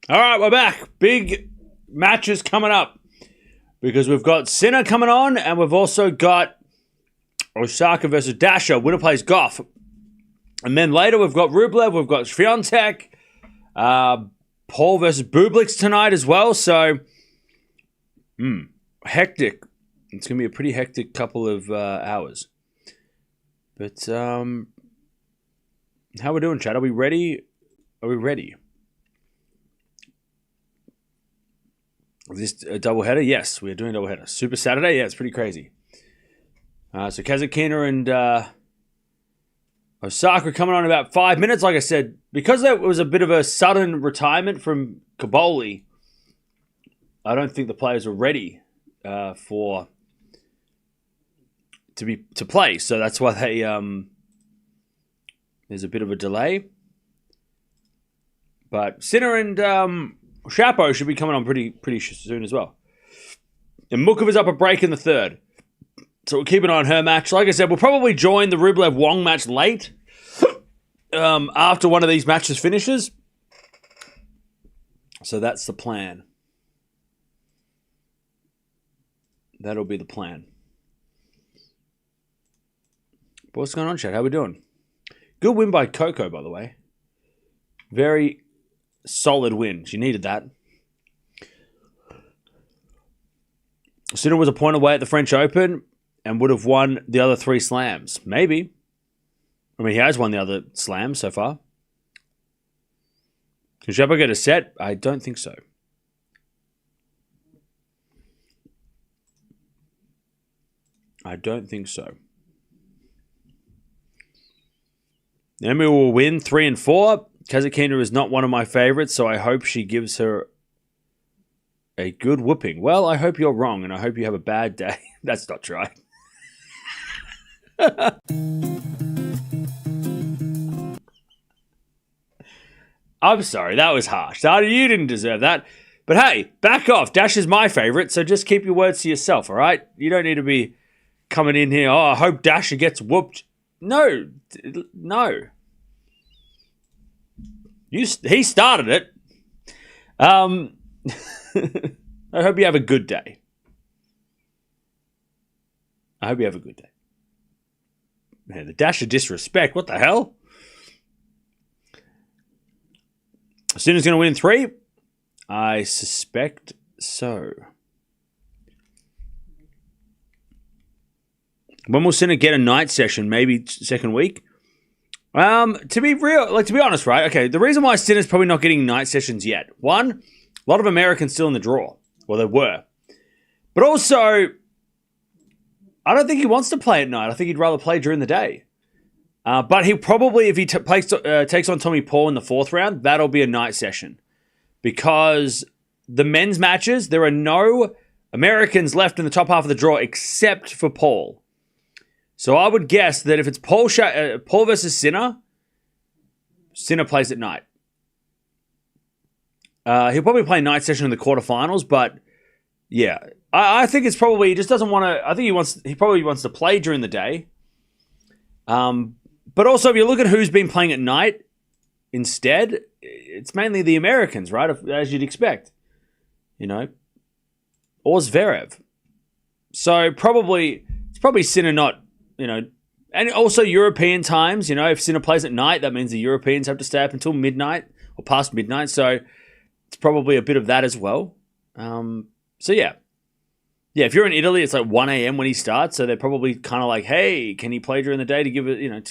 All right, we're back. Big matches coming up because we've got Sinner coming on and we've also got Osaka versus Dasha. Winner plays Gauff. And then later we've got Rublev, we've got Swiatek, Paul versus Bublik tonight as well. So, hectic. It's going to be a pretty hectic couple of hours. But how are we doing, Chad? Are we ready? Are we ready? Is this a doubleheader? Yes, we are doing a doubleheader. Super Saturday? Yeah, it's pretty crazy. So Kasatkina and Osaka coming on in about 5 minutes. Like I said, because that was a bit of a sudden retirement from Kaboli, I don't think the players are ready to play. So that's why they there's a bit of a delay. But Sinner and Shapo should be coming on pretty soon as well. And Mukova's up a break in the third. So we'll keep an eye on her match. Like I said, we'll probably join the Rublev-Wong match late after one of these matches finishes. So that's the plan. That'll be the plan. But what's going on, Chad? How we doing? Good win by Coco, by the way. Very solid win. She needed that. Sinner was a point away at the French Open and would have won the other 3 slams. Maybe. I mean, he has won the other slams so far. Can Shapo get a set? I don't think so. I don't think so. Naomi will win 3 and 4. Kasatkina is not one of my favorites, so I hope she gives her a good whooping. Well, I hope you're wrong, and I hope you have a bad day. That's not true. I'm sorry, that was harsh. You didn't deserve that. But hey, back off. Dash is my favorite, so just keep your words to yourself, all right? You don't need to be coming in here, I hope Dasher gets whooped. No. He started it. I hope you have a good day. Man, the dash of disrespect. What the hell? Sinner's going to win 3? I suspect so. When will Sinner get a night session? Maybe second week? To be honest, right? Okay, the reason why Sinner's probably not getting night sessions yet. 1, a lot of Americans still in the draw. Well, they were. But also, I don't think he wants to play at night. I think he'd rather play during the day. But he'll probably, if he takes on Tommy Paul in the 4th round, that'll be a night session. Because the men's matches, there are no Americans left in the top half of the draw except for Paul. So I would guess that if it's Paul versus Sinner, Sinner plays at night. He'll probably play night session in the quarterfinals, but yeah, I think it's probably he just doesn't want to. I think he probably wants to play during the day. But also, if you look at who's been playing at night instead, it's mainly the Americans, right? As you'd expect, or Zverev. So it's probably Sinner not. And also European times, if Sinner plays at night, that means the Europeans have to stay up until midnight or past midnight. So it's probably a bit of that as well. So yeah, if you're in Italy, it's like 1 a.m. when he starts. So they're probably kind of like, hey, can he play during the day to give it,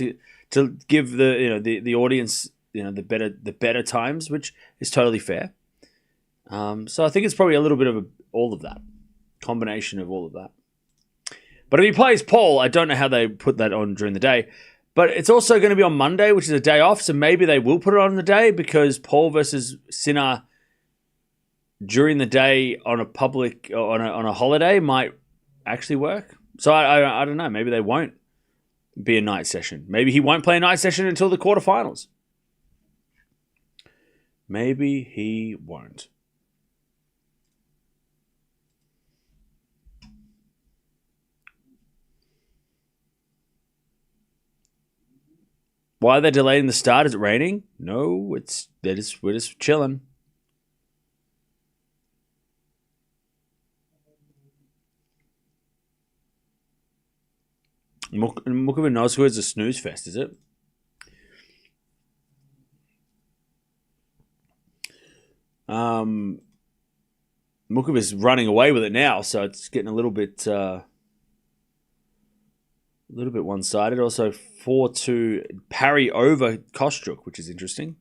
to give the audience, the better times, which is totally fair. So I think it's probably a little bit of all of that combination of all of that. But if he plays Paul, I don't know how they put that on during the day. But it's also going to be on Monday, which is a day off. So maybe they will put it on the day because Paul versus Sinner during the day on a holiday might actually work. So I don't know. Maybe they won't be a night session. Maybe he won't play a night session until the quarterfinals. Maybe he won't. Why are they delaying the start? Is it raining? No, we're just chilling. Mukova knows who is a snooze fest, is it? Mukova's running away with it now, so it's getting a little bit one-sided. Also, 4-2 parry over Kostruk, which is interesting.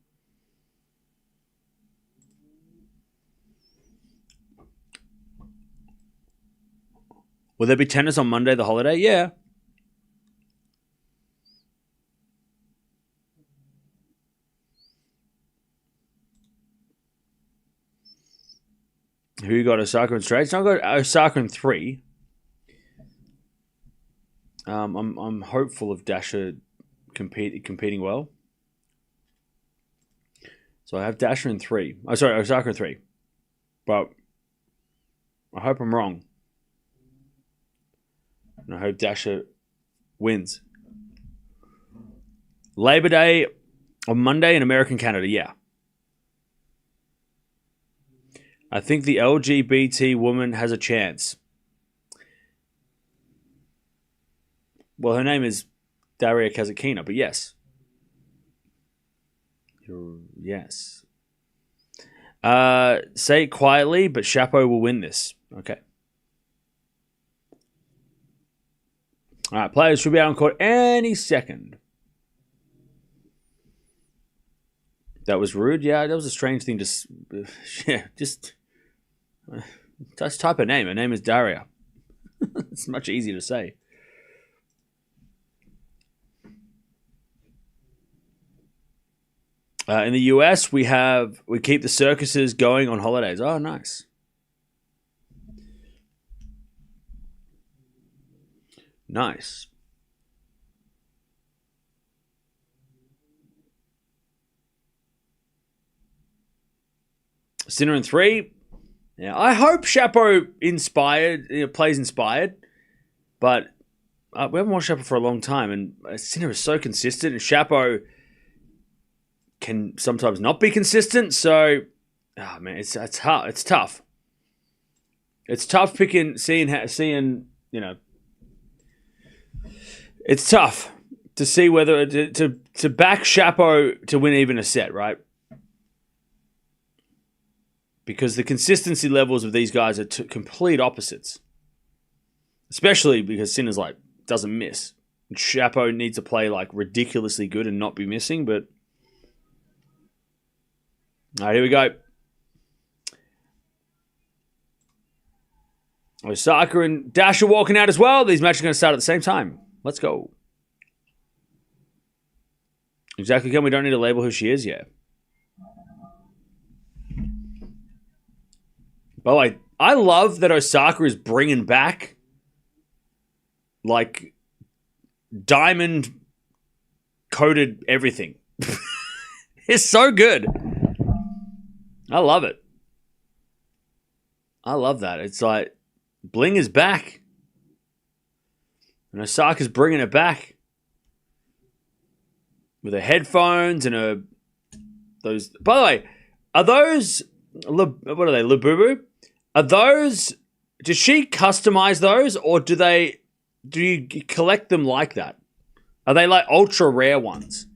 Will there be tennis on Monday, the holiday? Yeah. Who got Osaka in straight? So I got Osaka in 3. I'm hopeful of Dasha competing well. So I have Dasha in 3. Oh, sorry, Osaka in 3. But I hope I'm wrong. And I hope Dasha wins. Labor Day on Monday in American Canada, yeah. I think the LGBT woman has a chance. Well, her name is Daria Kasatkina, but yes. Yes. Say it quietly, but Chapo will win this. Okay. All right, players should be out on court any second. That was rude. Yeah, that was a strange thing to... Yeah, just type her name. Her name is Daria. It's much easier to say. In the US, we keep the circuses going on holidays. Oh, nice. Nice. Sinner in 3. Yeah, I hope Chapo plays inspired, but we haven't watched Chapo for a long time, and Sinner is so consistent, and Chapo can sometimes not be consistent. So, man, it's hard. It's tough. It's tough seeing you know. It's tough to see whether to back Chapo to win even a set, right? Because the consistency levels of these guys are complete opposites. Especially because Sinner's doesn't miss. And Chapo needs to play ridiculously good and not be missing, but... Alright, here we go. Osaka and Dash are walking out as well. These matches are going to start at the same time. Let's go. Exactly, Ken. We don't need to label who she is yet. By the way, I love that Osaka is bringing back diamond coated everything. It's so good. I love it. I love that. It's bling is back. And Osaka's bringing it back. With her headphones and those... By the way, are those... What are they? Labubu? Are those... Does she customize those, or do you collect them like that? Are they ultra rare ones?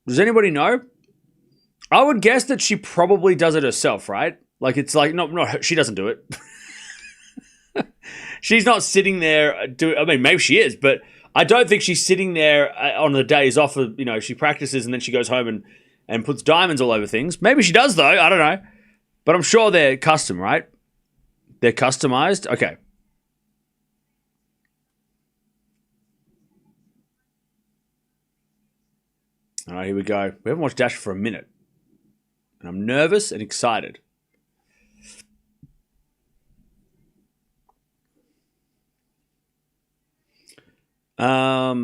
Does anybody know? I would guess that she probably does it herself, right? It's not she doesn't do it. She's not sitting there maybe she is, but I don't think she's sitting there on the days off of, she practices and then she goes home and puts diamonds all over things. Maybe she does, though. I don't know. But I'm sure they're custom, right? They're customized? Okay. All right, here we go. We haven't watched Dash for a minute. And I'm nervous and excited. I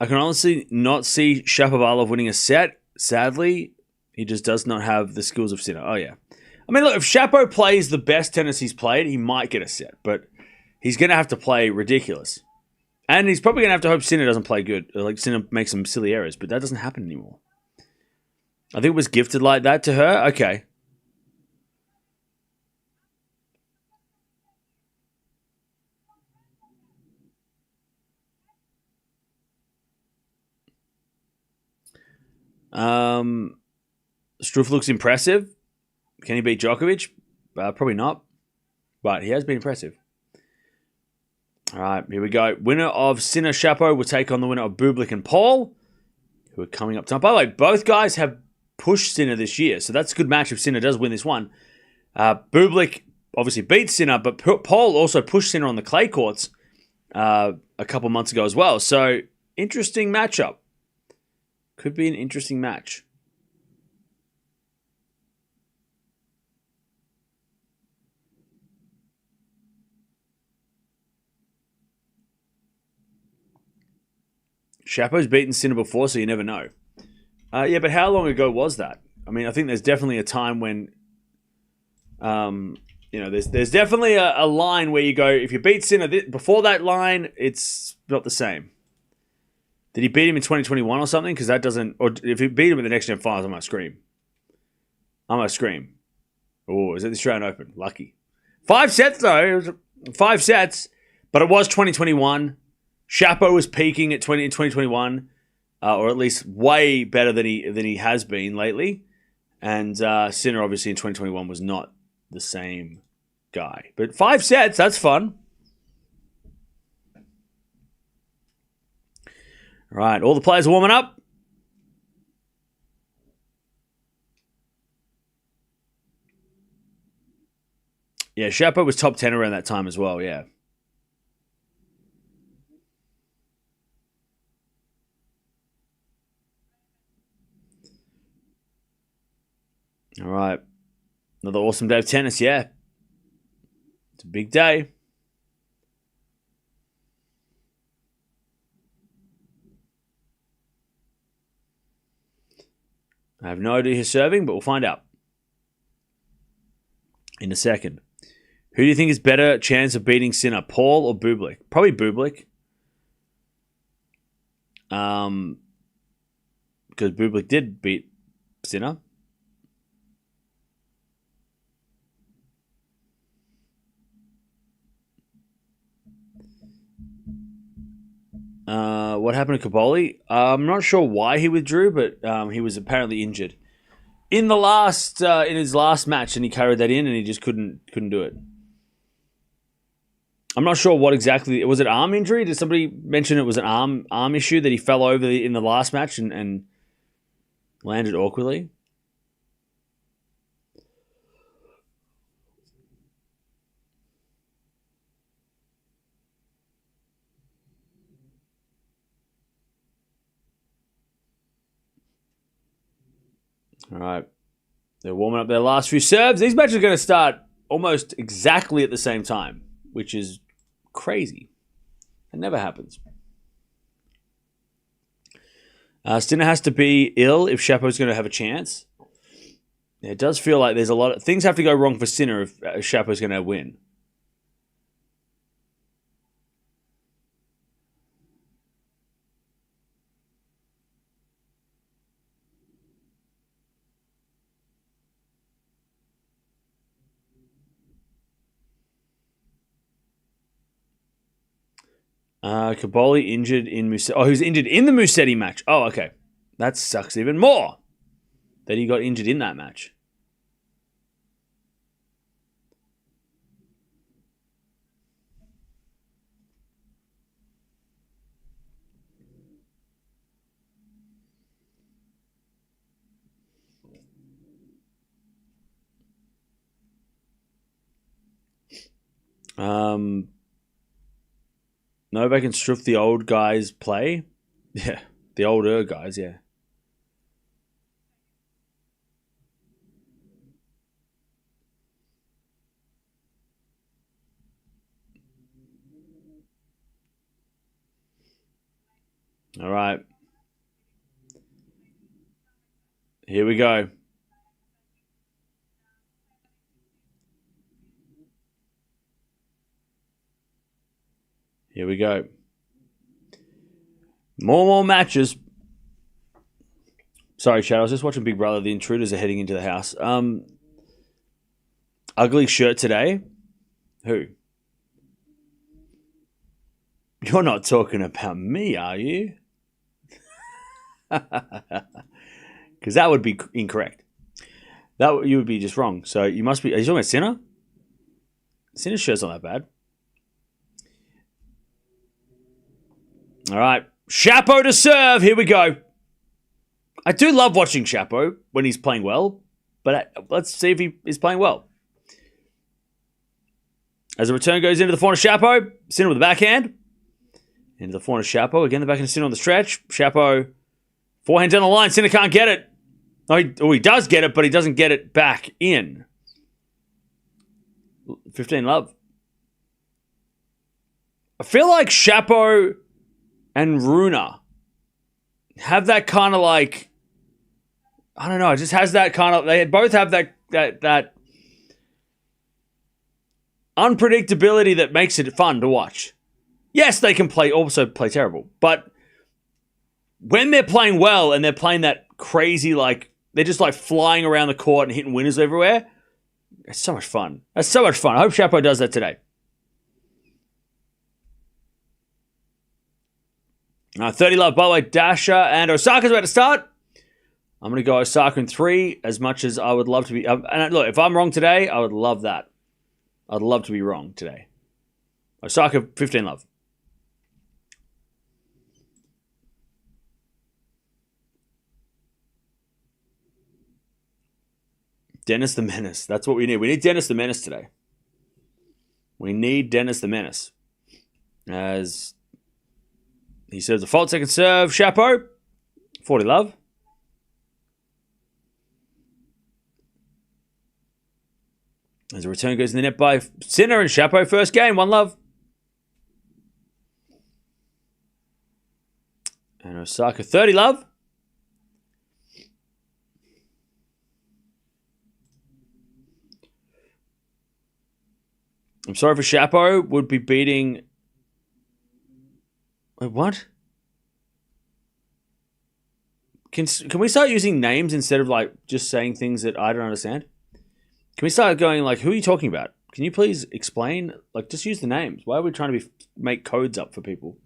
can honestly not see Shapovalov winning a set. Sadly, he just does not have the skills of Sinner. Oh, yeah. I mean, look, if Chapo plays the best tennis he's played, he might get a set. But he's going to have to play ridiculous. And he's probably going to have to hope Sinner doesn't play good. Sinner makes some silly errors. But that doesn't happen anymore. I think it was gifted like that to her. Okay. Struff looks impressive. Can he beat Djokovic? Probably not, but he has been impressive. All right, here we go. Winner of Sinner Shapo will take on the winner of Bublik and Paul, who are coming up time. By the way, both guys have pushed Sinner this year, so that's a good match if Sinner does win this one. Bublik obviously beat Sinner, but Paul also pushed Sinner on the clay courts a couple months ago as well. So, interesting matchup. Could be an interesting match. Shapo's beaten Sinner before, so you never know. Yeah, but how long ago was that? I mean, I think there's definitely a time when, there's definitely a line where you go, if you beat Sinner before that line, it's not the same. Did he beat him in 2021 or something? Because that doesn't, or if he beat him in the next gen finals, I might scream. Oh, is it the Australian Open? Lucky. 5 sets though. It was 5 sets, but it was 2021. Shapo was peaking in 2021, or at least way better than he has been lately. And Sinner, obviously, in 2021 was not the same guy. But 5 sets, that's fun. All right, all the players are warming up. Yeah, Shapo was top 10 around that time as well, yeah. All right. Another awesome day of tennis, yeah. It's a big day. I have no idea who's serving, but we'll find out in a second. Who do you think is better chance of beating Sinner, Paul or Bublik? Probably Bublik. Because Bublik did beat Sinner. What happened to Caboli? I'm not sure why he withdrew, but he was apparently injured in his last match, and he carried that in, and he just couldn't do it. I'm not sure what exactly was it. Arm injury? Did somebody mention it was an arm issue that he fell over in the last match and landed awkwardly? All right. They're warming up their last few serves. These matches are going to start almost exactly at the same time, which is crazy. It never happens. Sinner has to be ill if Shapo's going to have a chance. It does feel like there's a lot of things have to go wrong for Sinner if Shapo's going to win. Caboli injured in Musetti. Oh, he was injured in the Musetti match. Oh, okay. That sucks even more that he got injured in that match. Novak and Struff, the old guys play. Yeah, the older guys, yeah. All right. Here we go. Here we go. More matches. Sorry, Chad. I was just watching Big Brother. The intruders are heading into the house. Ugly shirt today. Who? You're not talking about me, are you? Because that would be incorrect. You would be just wrong. So you must be... Are you talking about Sinner? Sinner's shirt's not that bad. All right. Chapo to serve. Here we go. I do love watching Chapo when he's playing well. But let's see if he is playing well. As the return goes into the forehand of Chapo. Sinner with the backhand. Into the forehand of Chapo. Again, the backhand of Sinner on the stretch. Chapo, forehand down the line. Sinner can't get it. He does get it, but he doesn't get it back in. 15 love. I feel like Chapo and Runa have that kind of like, I don't know, it just has that kind of, they both have that unpredictability that makes it fun to watch. Yes, they can also play terrible, but when they're playing well and they're playing that crazy, like, they're just like flying around the court and hitting winners everywhere, it's so much fun. That's so much fun. I hope Chapo does that today. 30 love, by the way, Dasha and Osaka's about to start. I'm going to go Osaka in 3, as much as I would love to be. And look, if I'm wrong today, I would love that. I'd love to be wrong today. Osaka, 15 love. Dennis the Menace. That's what we need. We need Dennis the Menace today. We need Dennis the Menace. As he serves a fault second serve. Chapo. 40 love. As a return goes in the net by Sinner and Chapo. First game. 1 love. And Osaka. 30 love. I'm sorry for Chapo. Would be beating... Wait, what? Can we start using names instead of like just saying things that I don't understand? Can we start going like, who are you talking about? Can you please explain? Like, just use the names. Why are we trying to make codes up for people?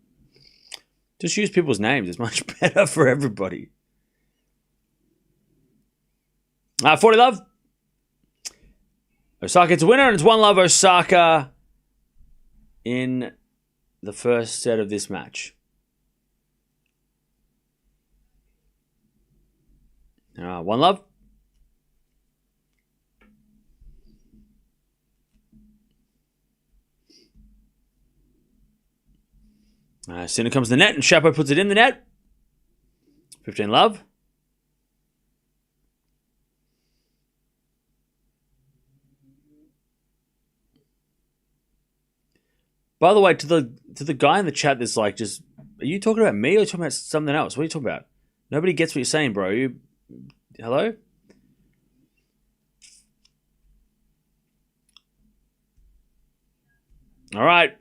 Just use people's names. It's much better for everybody. 40 love. Osaka gets a winner, and it's 1 love Osaka in the first set of this match. 1 love. Sinner comes to the net, and Chapo puts it in the net. 15 love. By the way, to the guy in the chat that's like, just, are you talking about me or are you talking about something else? What are you talking about? Nobody gets what you're saying, bro. Hello? All right.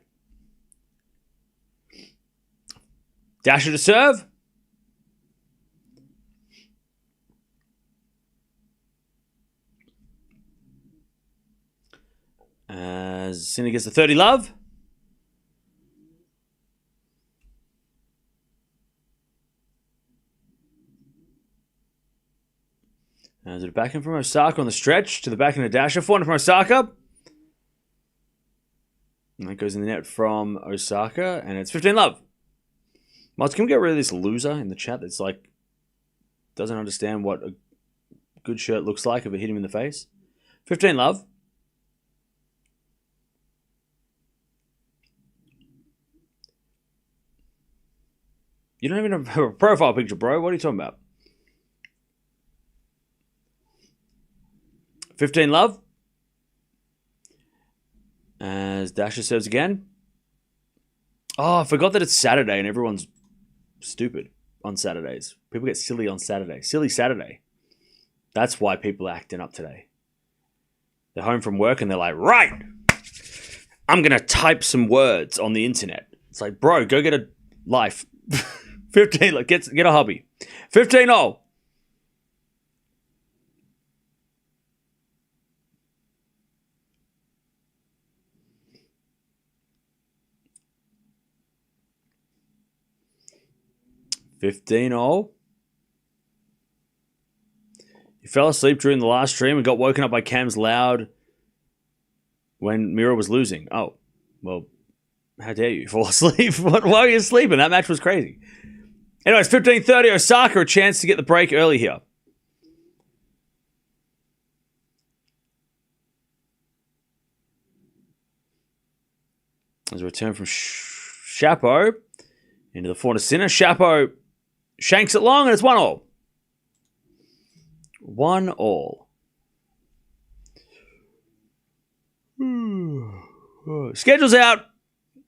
Dasher to serve. As Sinner gets the 30 love. As it back in from Osaka on the stretch to the back in of Dasher. 400 from Osaka. And that goes in the net from Osaka. And it's 15 love. Mods, can we get rid of this loser in the chat that's like, doesn't understand what a good shirt looks like if it hit him in the face? 15 love. You don't even have a profile picture, bro. What are you talking about? 15 love. As Dasher serves again. Oh, I forgot that it's Saturday and everyone's stupid on Saturdays. People get silly on Saturday. Silly Saturday. That's why people are acting up today. They're home from work and they're like, right, I'm going to type some words on the internet. It's like, bro, go get a life. 15, like, get a hobby. 15-0. You fell asleep during the last stream and got woken up by Cam's loud when Mirra was losing. Oh, well, how dare you fall asleep? Why were you sleeping? That match was crazy. Anyways, 15:30, Osaka, a chance to get the break early here. There's a return from Shapo into the forehand of Sinner. Shapo shanks it long, and it's 1-1. 1-1. Schedule's out.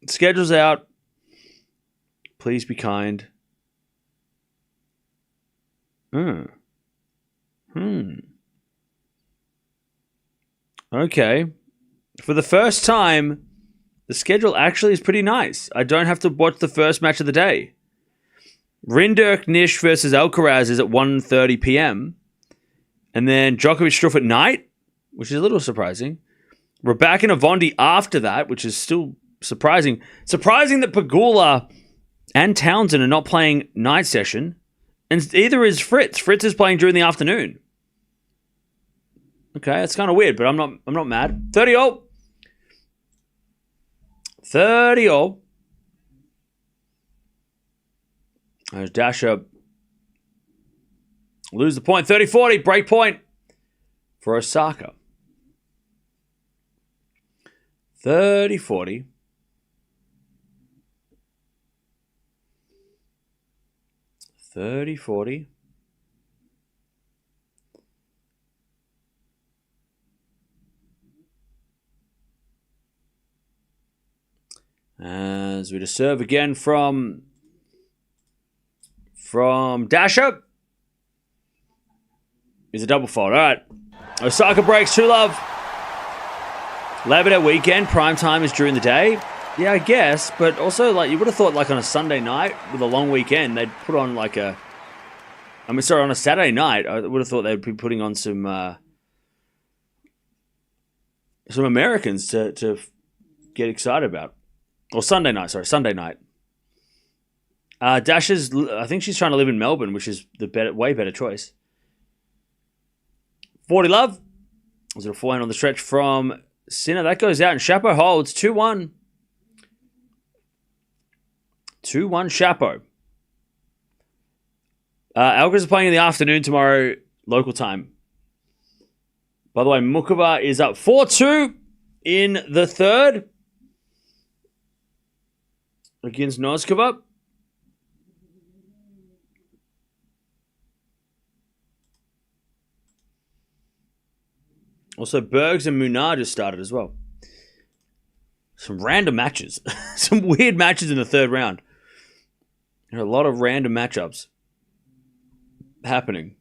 Schedule's out. Please be kind. Okay. For the first time, the schedule actually is pretty nice. I don't have to watch the first match of the day. Rinderk Nish versus Alcaraz is at 1:30 p.m. And then Djokovic Struff at night, which is a little surprising. Raducanu and Vondi after that, which is still surprising. Surprising that Pegula and Townsend are not playing night session. And either is Fritz. Fritz is playing during the afternoon. Okay, that's kind of weird, but I'm not mad. 30-0. 30-0. There's Dasha. Lose the point. 30-40. Break point for Osaka. 30-40. 30-40. As we just serve again from Dasha. Is a double fault. All right. Osaka breaks 2-love. Labor Day weekend. Prime time is during the day. Yeah, I guess. But also, like, you would have thought, like, on a Sunday night with a long weekend, they'd put on, like, on a Saturday night, I would have thought they'd be putting on some Americans to get excited about. Or Sunday night. Dasha's, I think she's trying to live in Melbourne, which is the way better choice. 40-love. Was it a forehand on the stretch from Sinner? That goes out, and Shapo holds 2-1. 2-1 Shapo. Alcaraz is playing in the afternoon tomorrow, local time. By the way, Mukova is up 4-2 in the third against Noskova. Also, Bergs and Munar just started as well. Some random matches. Some weird matches in the third round. There are a lot of random matchups happening.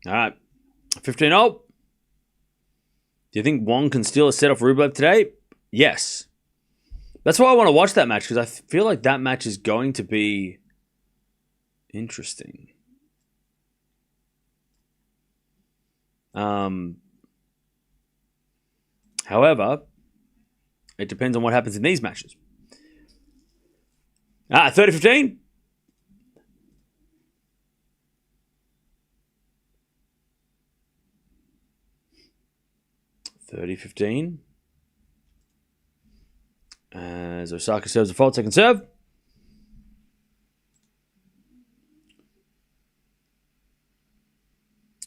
All right. 15-0. Do you think Wong can steal a set off Rublev today? Yes. That's why I want to watch that match, because I feel like that match is going to be interesting. However, it depends on what happens in these matches. 30-15. 30-15. As Osaka serves a fault, second serve.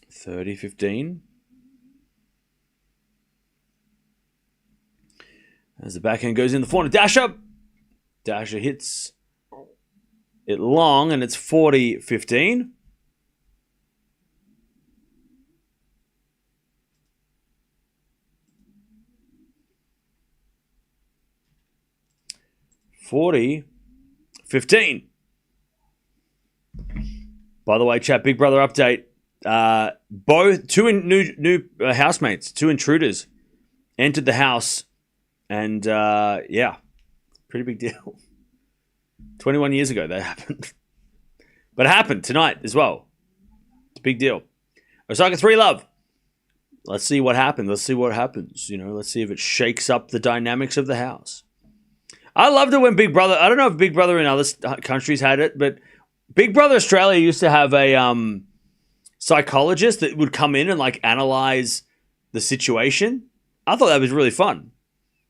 (30-15). As the backhand goes in the forehand, Dasha. Dasha hits it long, and it's 40-15. (40-15). By the way, chat, Big Brother update. Both new housemates, two intruders, entered the house, and pretty big deal. 21 years ago that happened, but it happened tonight as well. It's a big deal. Osaka 3-love. Let's see what happens. Let's see what happens. Let's see if it shakes up the dynamics of the house. I loved it when Big Brother, I don't know if Big Brother in other countries had it, but Big Brother Australia used to have a psychologist that would come in and like analyze the situation. I thought that was really fun.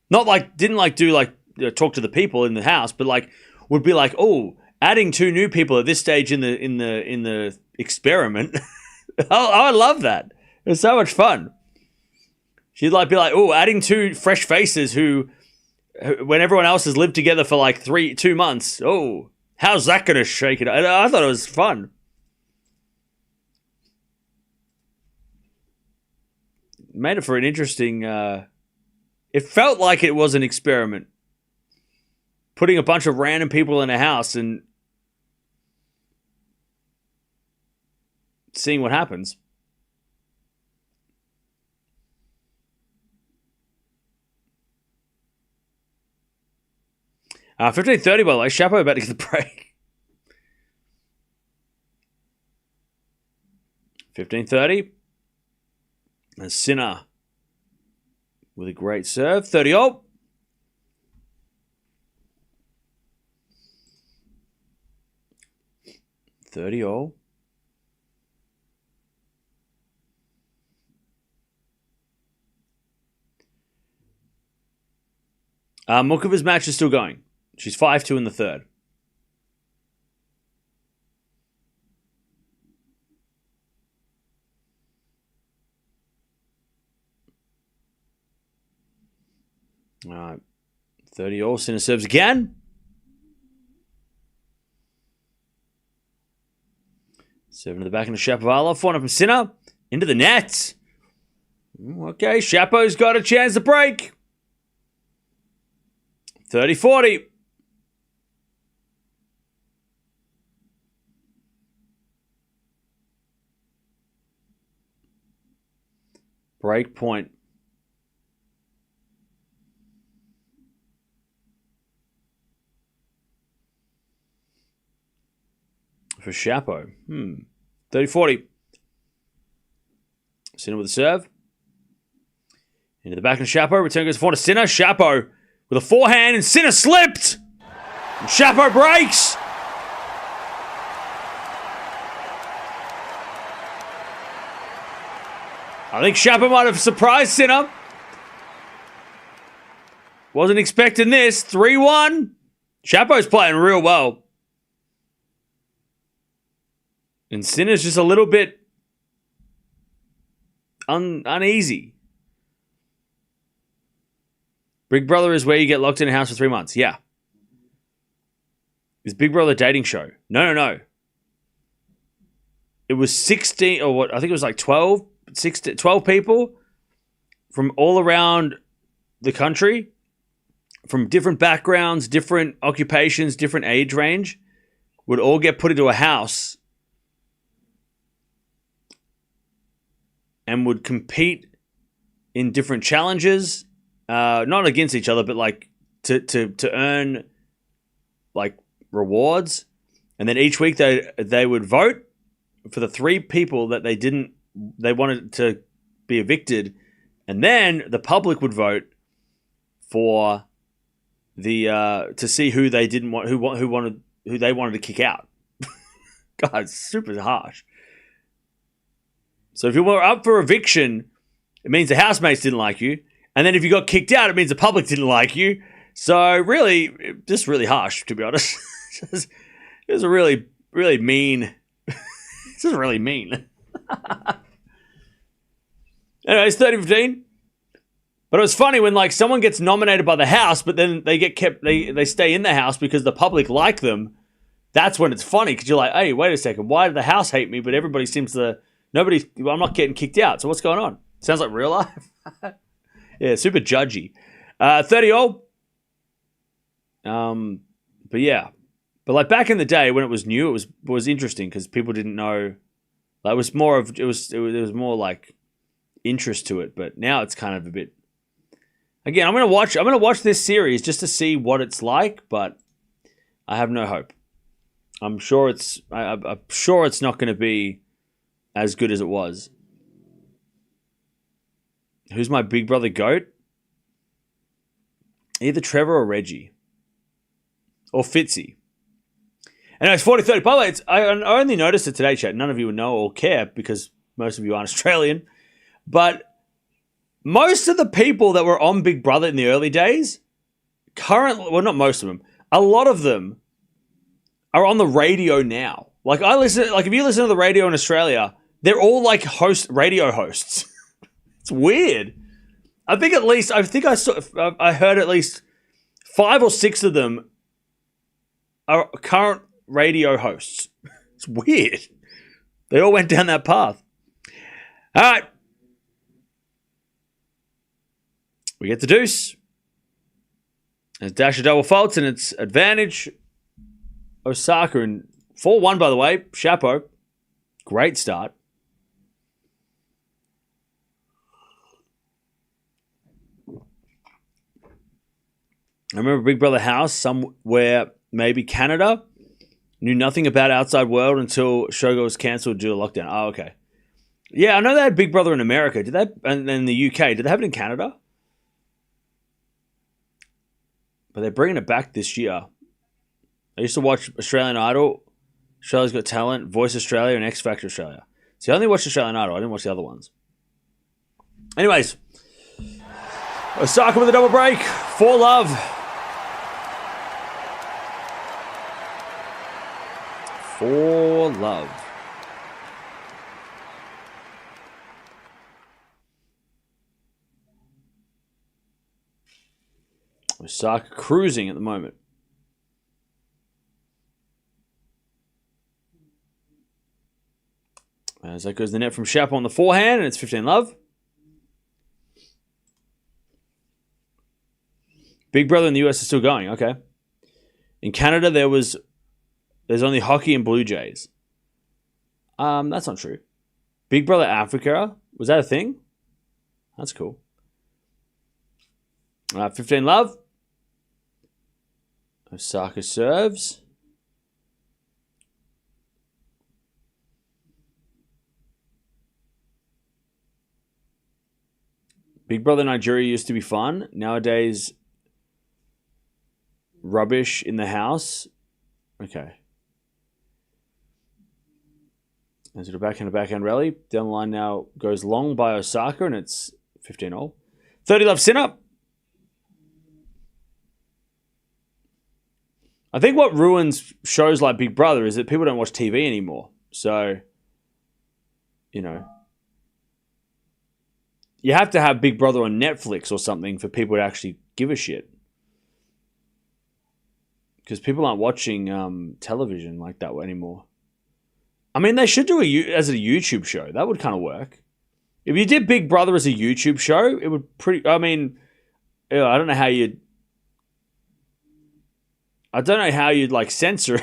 Not like, didn't like do like talk to the people in the house, but like would be like, oh, adding 2 new people at this stage in the experiment. I love that. It's so much fun. She'd like be like, oh, adding 2 fresh faces who when everyone else has lived together for like 2 months. Oh, how's that going to shake it? I thought it was fun. Made it for an interesting. It felt like it was an experiment. Putting a bunch of random people in a house and seeing what happens. 15:30, by the way. Chapo about to get the break. 15:30. And Sinner with a great serve. 30-all. Mukova's match is still going. She's 5-2 in the third. All right. 30-all. Sinner serves again. Serving to the back into Shapovalov. 4-1 from Sinner. Into the net. Okay, Shapo's got a chance to break. 30-40. Break point. For Chapo. 30-40. Sinner with a serve. Into the back of Chapo. Return goes forward to Sinner. Chapo with a forehand and Sinner slipped. And Chapo breaks. I think Chapo might have surprised Sinner. Wasn't expecting this. 3-1. Chapo's playing real well. And Sinner's just a little bit uneasy. Big Brother is where you get locked in a house for 3 months. Yeah. Is Big Brother a dating show? No. It was 16, or what? I think it was like 12 people from all around the country, from different backgrounds, different occupations, different age range, would all get put into a house and would compete in different challenges, not against each other, but like to earn like rewards. And then each week they would vote for the 3 people that they wanted to be evicted, and then the public would vote for the to see who they didn't want, who they wanted to kick out. God, it's super harsh. So if you were up for eviction, it means the housemates didn't like you. And then if you got kicked out, it means the public didn't like you. So really, just really harsh, to be honest. It was a really, really mean. This is really mean. Anyway, it's 30-15. But it was funny when like someone gets nominated by the house, but then they get kept, they stay in the house because the public like them. That's when it's funny, because you're like, hey, wait a second, why did the house hate me? But everybody seems to... I'm not getting kicked out. So what's going on? Sounds like real life. Yeah, super judgy. 30-all. But yeah. But like back in the day when it was new, it was interesting because people didn't know. Like it was more like interest to it. But now it's kind of a bit. Again, I'm gonna watch this series just to see what it's like, but I have no hope. I'm sure it's not going to be as good as it was. Who's my big brother goat? Either Trevor or Reggie. Or Fitzy. Anyway, it's 40-30. By the way, I only noticed it today, chat. None of you would know or care because most of you aren't Australian. But most of the people that were on Big Brother in the early days, well, not most of them, a lot of them are on the radio now. Like if you listen to the radio in Australia, they're all like radio hosts. It's weird. I heard at least 5 or 6 of them are current radio hosts. It's weird. They all went down that path. All right. We get the deuce. It's dash of double faults, and it's advantage. Osaka in 4-1, by the way. Chapeau. Great start. I remember Big Brother house somewhere, maybe Canada. Knew nothing about outside world until Shogo was cancelled due to lockdown. Oh, okay. Yeah, I know they had Big Brother in America. Did they? And then the UK. Did they have it in Canada? But they're bringing it back this year. I used to watch Australian Idol, Australia's Got Talent, Voice Australia, and X Factor Australia. See, I only watched Australian Idol. I didn't watch the other ones. Anyways, Osaka with a double break. 4-love. 4-love. Osaka cruising at the moment. As that goes the net from Shap on the forehand, and it's 15-love. Big Brother in the US is still going. Okay. In Canada, there's only hockey and Blue Jays. That's not true. Big Brother Africa, was that a thing? That's cool. 15-love. Osaka serves. Big Brother Nigeria used to be fun. Nowadays, rubbish in the house. Okay. Is it a backhand rally? Down the line now goes long by Osaka, and it's 15-all. 30-love Sinner. I think what ruins shows like Big Brother is that people don't watch TV anymore. So, you know, you have to have Big Brother on Netflix or something for people to actually give a shit. Because people aren't watching television like that anymore. I mean, they should do as a YouTube show. That would kind of work. If you did Big Brother as a YouTube show, it would I mean, I don't know how you'd like censor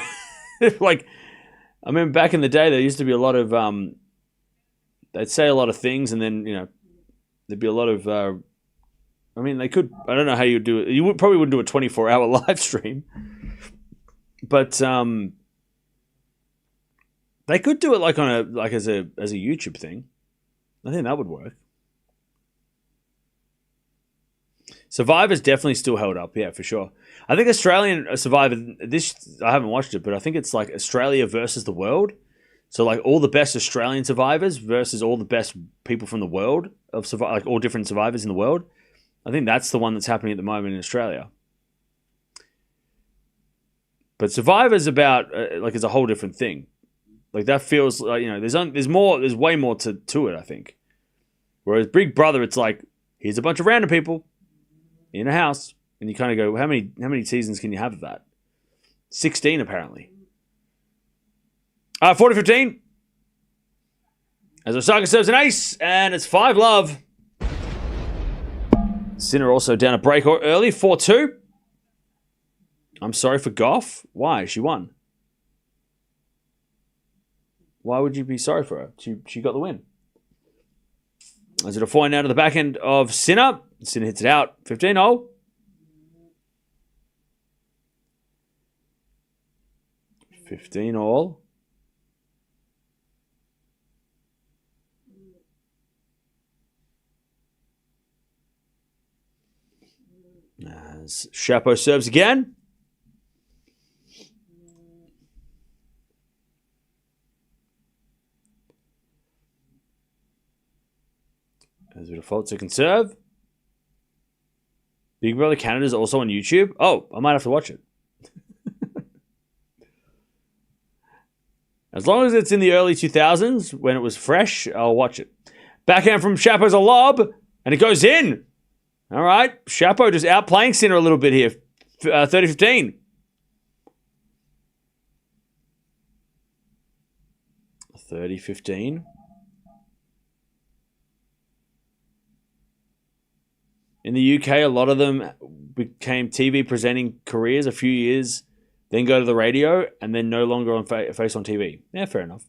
it. Like, I mean, back in the day, there used to be a lot of they'd say a lot of things, and then, you know, there'd be a lot of I mean, they could, I don't know how you'd do it. You probably wouldn't do a 24-hour live stream. But they could do it like as a YouTube thing. I think that would work. Survivor's definitely still held up, yeah, for sure. I think Australian Survivor, I haven't watched it, but I think it's like Australia versus the world. So like all the best Australian survivors versus all the best people from the world like all different survivors in the world. I think that's the one that's happening at the moment in Australia. But Survivor's about like it's a whole different thing. Like that feels like, you know, there's way more to it, I think. Whereas Big Brother, it's like, here's a bunch of random people in a house, and you kind of go, how many seasons can you have of that? 16 apparently. 40-15. As Osaka serves an ace, and it's 5-love. Sinner also down a break early, 4-2. I'm sorry for Gauff. Why? She won. Why would you be sorry for her? She got the win. Is it a point now to the back end of Sinner? Sinner hits it out. 15-all. 15-all. As Shapo serves again. As a default second serve. Big Brother Canada is also on YouTube. Oh, I might have to watch it. As long as it's in the early 2000s, when it was fresh, I'll watch it. Backhand from Shapo's a lob, and it goes in. All right, Shapo just outplaying Sinner a little bit here. 30-15. 30-15. In the UK, a lot of them became TV presenting careers a few years, then go to the radio, and then no longer on face on TV. Yeah, fair enough.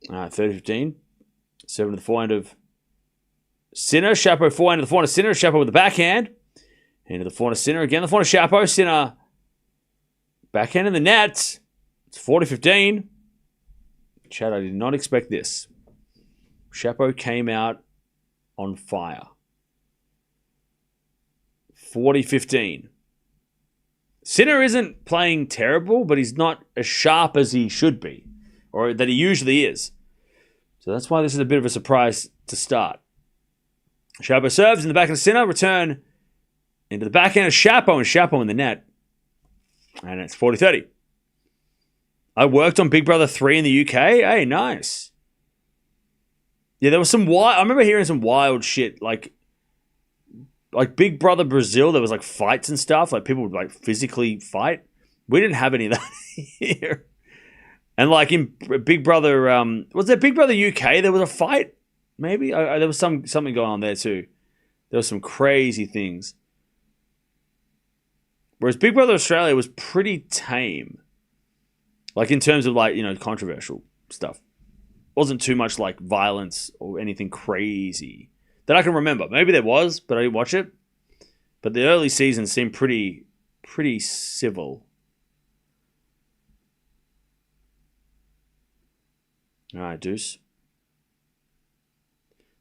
30-15. 7 to the forehand of Sinner. Shapo forehand to the forehand of Sinner. Shapo with the backhand. Into the forehand of Sinner. Again, the forehand of Shapo. Sinner. Backhand in the net. It's 40-15. Chad, I did not expect this. Shapo came out on fire. 40-15. Sinner isn't playing terrible, but he's not as sharp as he should be, or that he usually is. So that's why this is a bit of a surprise to start. Shapo serves in the back of Sinner. Return into the backhand of Shapo, and Shapo in the net. And it's 40-30. I worked on Big Brother 3 in the UK. Hey, nice. Yeah, there was some wild... I remember hearing some wild shit, like Big Brother Brazil, there was like fights and stuff. Like people would like physically fight. We didn't have any of that here. And like in Big Brother... was there Big Brother UK? There was a fight? Maybe? There was something going on there too. There was some crazy things. Whereas Big Brother Australia was pretty tame. Like in terms of like, you know, controversial stuff. Wasn't too much like violence or anything crazy that I can remember. Maybe there was, but I didn't watch it. But the early seasons seemed pretty civil. All right, Deuce.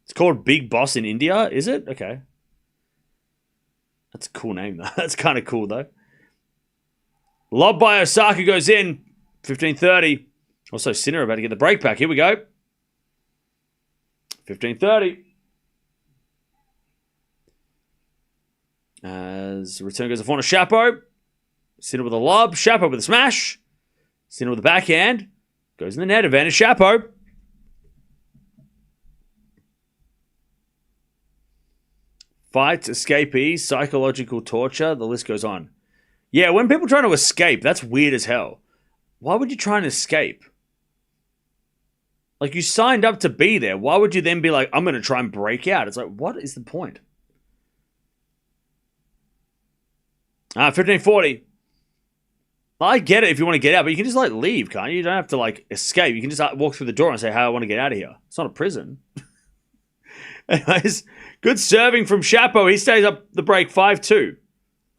It's called Big Boss in India, is it? Okay. That's a cool name, though. That's kind of cool, though. Lob by Osaka goes in. 15-30. Also, Sinner about to get the break back. Here we go. 15-30. As return goes the front of Shapo. Sinner with a lob. Shapo with a smash. Sinner with a backhand. Goes in the net. Advantage Shapo. Fights, escapees, psychological torture. The list goes on. Yeah, when people trying to escape, that's weird as hell. Why would you try and escape? Like, you signed up to be there. Why would you then be like, I'm going to try and break out? It's like, what is the point? 15-40. I get it if you want to get out, but you can just, like, leave, can't you? You don't have to, like, escape. You can just walk through the door and say, hey, I want to get out of here. It's not a prison. Anyways, good serving from Shapo. He stays up the break 5-2.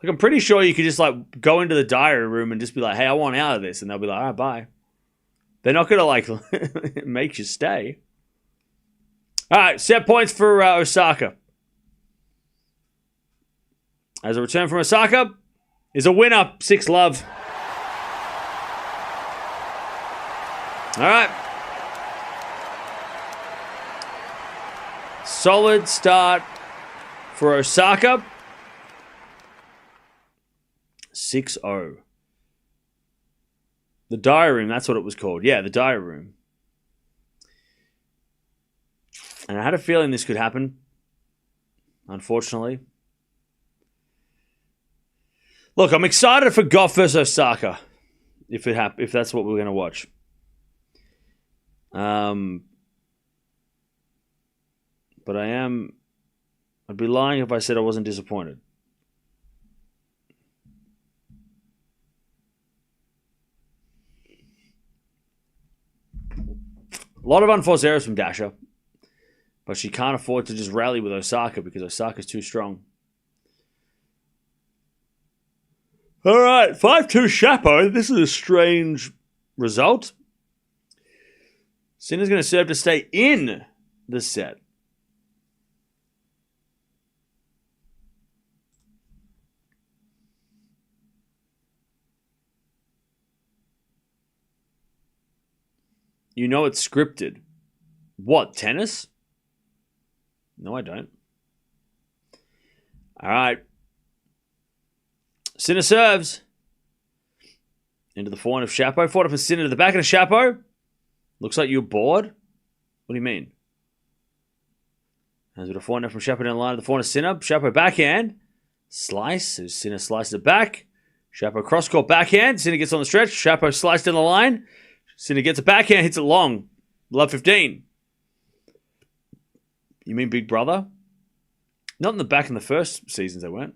Like, I'm pretty sure you could just, like, go into the diary room and just be like, hey, I want out of this. And they'll be like, all right, bye. They're not going to, like, make you stay. All right, set points for Osaka. As a return from Osaka is a winner, 6-love. All right. Solid start for Osaka. 6-0. The diary room, that's what it was called. Yeah, the diary room. And I had a feeling this could happen. Unfortunately. Look, I'm excited for Gauff versus Osaka. If that's what we're going to watch. But I'd be lying if I said I wasn't disappointed. A lot of unforced errors from Dasha. But she can't afford to just rally with Osaka because Osaka's too strong. All right, 5-2 Shapo. This is a strange result. Sinner's going to serve to stay in the set. You know it's scripted. What, tennis? No, I don't. All right. Sinner serves. Into the forehand of Chapo. Forward up and Sinner to the back of Chapo. Looks like you're bored. What do you mean? Has got a forehand from Chapo down the line to the forehand of Sinner. Chapo backhand. Slice. So Sinner slices it back. Chapo cross-court backhand. Sinner gets on the stretch. Chapo sliced down the line. Sinner gets a backhand, hits it long. Love 15. You mean Big Brother? Not in the first seasons they weren't.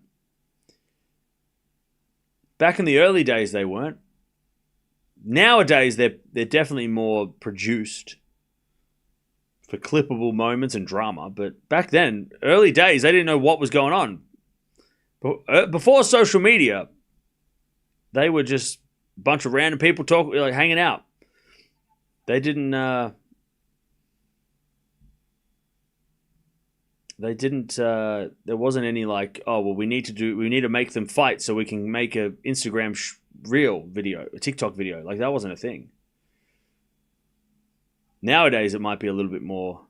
Back in the early days they weren't. Nowadays they're definitely more produced for clippable moments and drama. But back then, early days, they didn't know what was going on. But before social media, they were just a bunch of random people talking, like hanging out. They didn't. There wasn't any like, oh well, we need to make them fight so we can make a Instagram reel video, a TikTok video. Like that wasn't a thing. Nowadays, it might be a little bit more.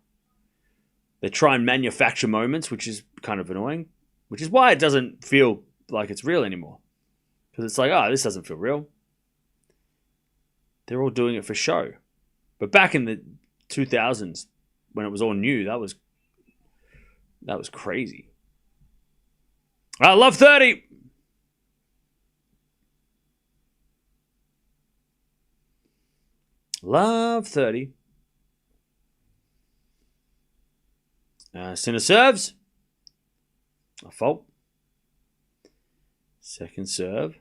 They try and manufacture moments, which is kind of annoying. Which is why it doesn't feel like it's real anymore. Because it's like, oh, this doesn't feel real. They're all doing it for show. But back in the 2000s, when it was all new, that was crazy. I love 30. Love 30. Sinner serves. A fault. Second serve.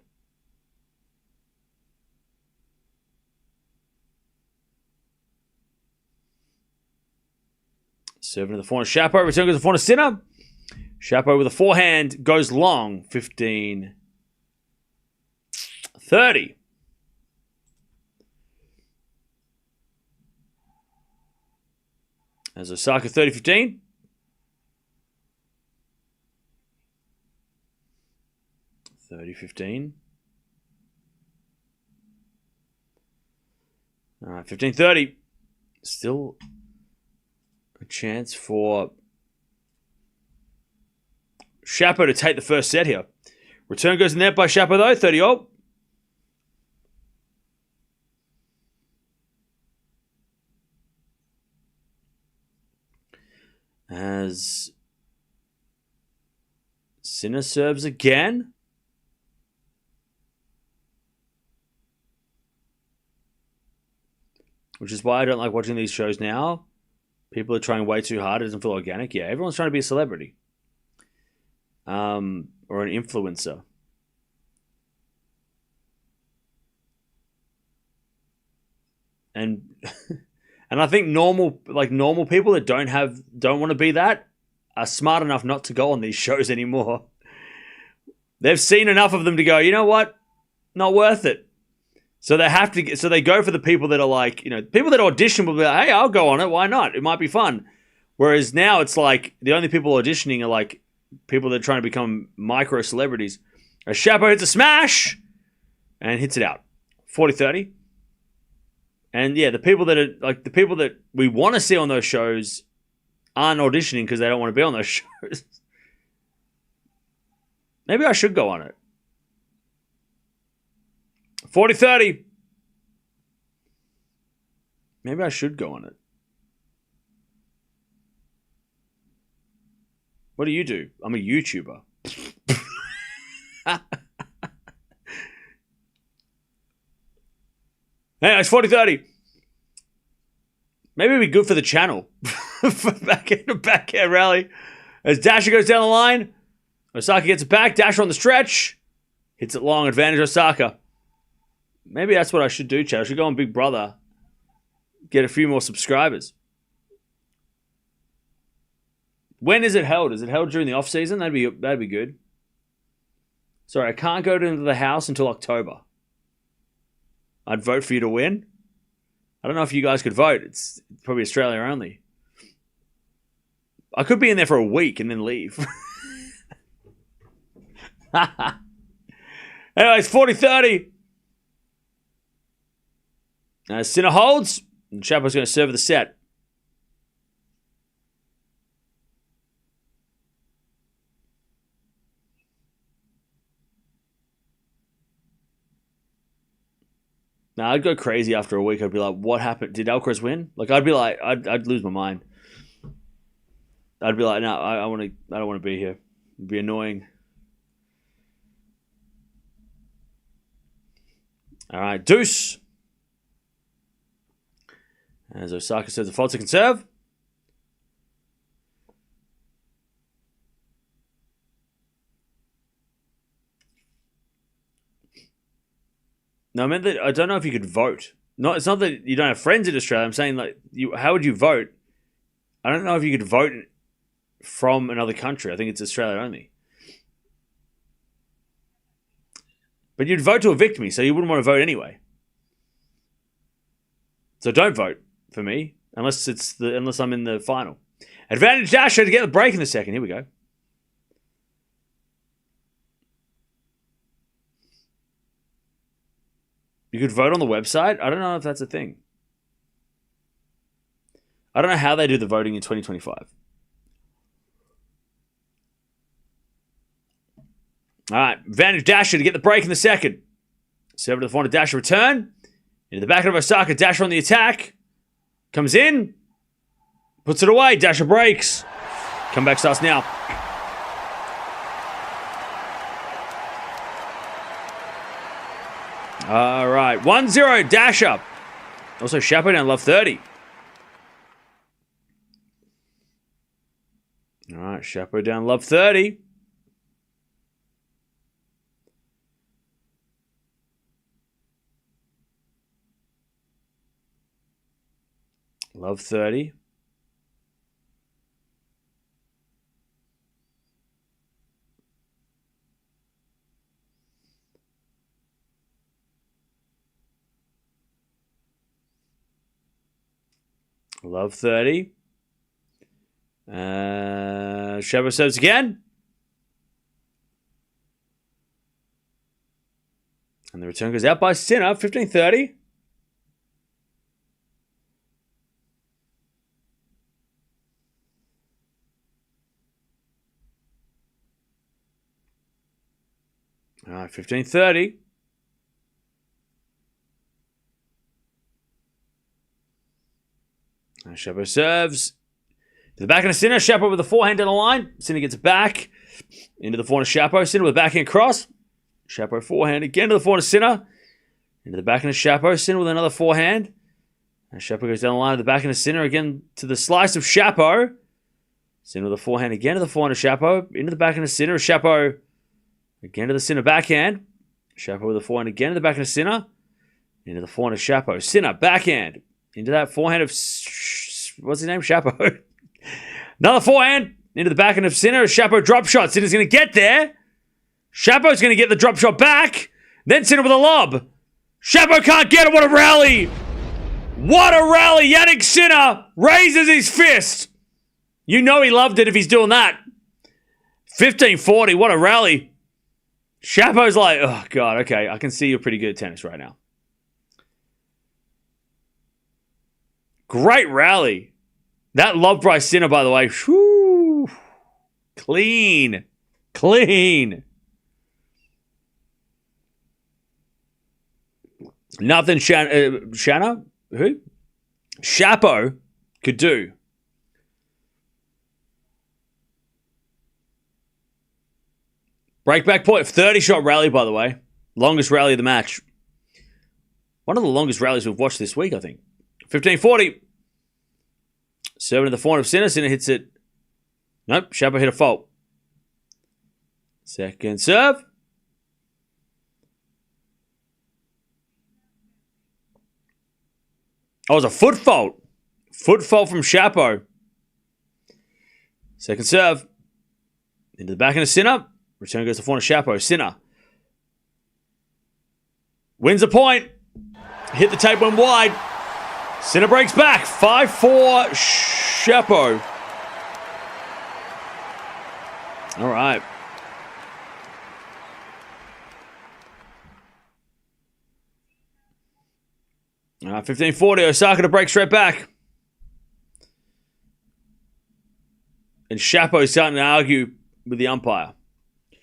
Serving to the forehand. Chapo. Return goes to the forehand. Sinner. Chapo with a forehand. Goes long. 15. 30. As Osaka 30-15. $30-15. All right, 15-30. Still a chance for Chapo to take the first set here. Return goes in there by Chapo though, 30-all. As Sinner serves again. Which is why I don't like watching these shows now. People are trying way too hard. It doesn't feel organic. Yeah, everyone's trying to be a celebrity. Or an influencer. And and I think normal people that don't want to be that are smart enough not to go on these shows anymore. They've seen enough of them to go, you know what? Not worth it. So they go for the people that are like, people that audition will be like, hey, I'll go on it. Why not? It might be fun. Whereas now it's like the only people auditioning are like people that are trying to become micro celebrities. As Chapo hits a smash and hits it out. 40-30. And yeah, the people that we want to see on those shows aren't auditioning because they don't want to be on those shows. Maybe I should go on it. 40-30. Maybe I should go on it. What do you do? I'm a YouTuber. Anyway, it's 40-30. Maybe it'd be good for the channel. For backhand rally. As Dasher goes down the line. Osaka gets it back. Dasher on the stretch. Hits it long. Advantage Osaka. Maybe that's what I should do, Chad. I should go on Big Brother. Get a few more subscribers. When is it held? Is it held during the off season? That'd be good. Sorry, I can't go into the house until October. I'd vote for you to win. I don't know if you guys could vote. It's probably Australia only. I could be in there for a week and then leave. Anyways, 40-30. Sinner holds. And Shapo's going to serve the set. Now I'd go crazy after a week. I'd be like, "What happened? Did Alcaraz win?" Like I'd be like, I'd lose my mind. I'd be like, "No, I don't want to be here. It'd be annoying." All right, deuce. As Osaka serves the fault to conserve. No, I meant that I don't know if you could vote. No, it's not that you don't have friends in Australia. I'm saying like, how would you vote? I don't know if you could vote from another country. I think it's Australia only. But you'd vote to evict me, so you wouldn't want to vote anyway. So don't vote for me unless I'm in the final. Advantage Dasher to get the break in the second. Here we go. You could vote on the website? I don't know if that's a thing. I don't know how they do the voting in 2025. All right, advantage Dasher to get the break in the second. Serve to the forehand, Dasher return. Into the back of Osaka, Dasher on the attack. Comes in. Puts it away, Dasher breaks. Comeback starts now. All right, 1-0, Dasher. Also, Shapo down love 30. All right, Shapo down love 30. Love 30. Love 30. Shapo serves again. And the return goes out by Sinner, 15-30. All right, 15-30. Shapo serves. To the backhand of Sinner. Shapo with the forehand down the line. Sinner gets it back. Into the forehand of Shapo. Sinner with a backhand cross. Shapo forehand again to the forehand of Sinner. Into the backhand of Shapo. Sinner with another forehand. And Shapo goes down the line to the backhand of Sinner. Again to the slice of Shapo. Sinner with a forehand again to the forehand of Shapo. Into the backhand of Sinner. Shapo again to the Sinner backhand. Shapo with a forehand again to the backhand of Sinner. Into the forehand of Shapo. Sinner backhand. Into that forehand of... What's his name? Shapo. Another forehand. Into the backhand of Sinner. Shapo drop shot. Sinner's going to get there. Shapo's going to get the drop shot back. Then Sinner with a lob. Shapo can't get it. What a rally. What a rally. Jannik Sinner raises his fist. You know he loved it if he's doing that. 15-40. What a rally. Shapo's like, oh, God, okay. I can see you're pretty good at tennis right now. Great rally. That lob by Sinner, by the way. Whew. Clean. Clean. Nothing Shanna? Who? Shapo could do. Breakback point. 30-shot rally, by the way. Longest rally of the match. One of the longest rallies we've watched this week, I think. 15-40. Serving to the forehand of Sinner. Sinner hits it. Nope. Shapo hit a fault. Second serve. Oh, it was a foot fault. Foot fault from Shapo. Second serve. Into the backhand of Sinner. Return goes to forehand of Shapo. Sinner wins a point. Hit the tape, went wide. Sinner breaks back. 5-4 Shapo. All right. 15-40. Osaka to break straight back. And Shapo's starting to argue with the umpire. I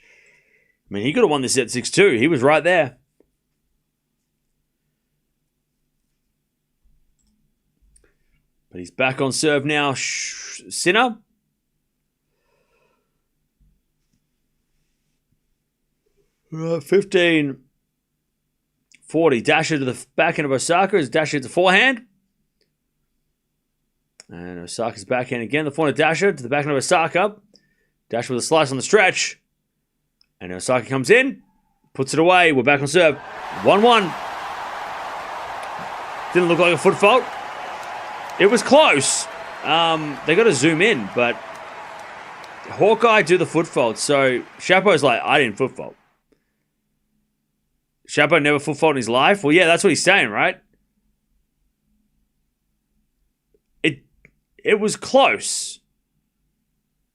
mean, he could have won this set 6-2. He was right there. But he's back on serve now. Sinner. Uh, 15-40. Dasher to the backhand of Osaka. His dasher to the forehand. And Osaka's backhand again. The forehand dasher to the backhand of Osaka. Dasher with a slice on the stretch. And Osaka comes in. Puts it away. We're back on serve. 1-1. Didn't look like a foot fault. It was close. They got to zoom in, but Hawkeye do the foot fault. So Shapo's like, I didn't foot fault. Shapo never foot fault in his life? Well, yeah, that's what he's saying, right? It was close.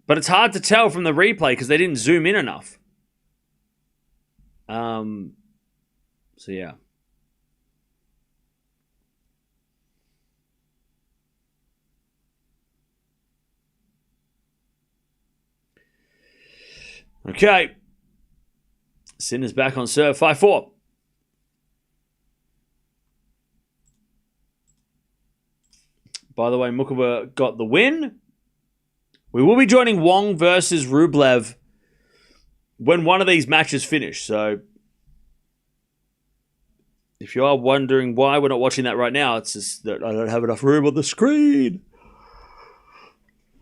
But it's hard to tell from the replay because they didn't zoom in enough. So, yeah. Okay. Sinner's back on serve. 5-4. By the way, Mukova got the win. We will be joining Wong versus Rublev when one of these matches finish. So, if you are wondering why we're not watching that right now, it's just that I don't have enough room on the screen.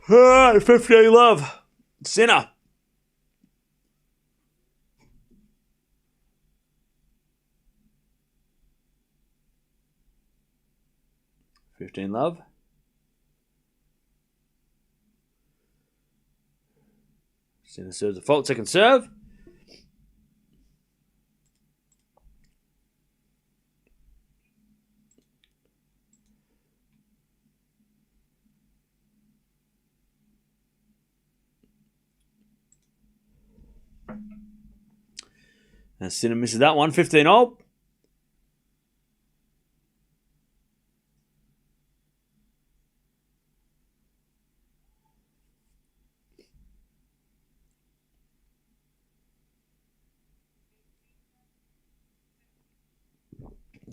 All right, 50 love. Sinner. Love. Sinner serves a fault, second serve. And Sinner misses that one, 15-0.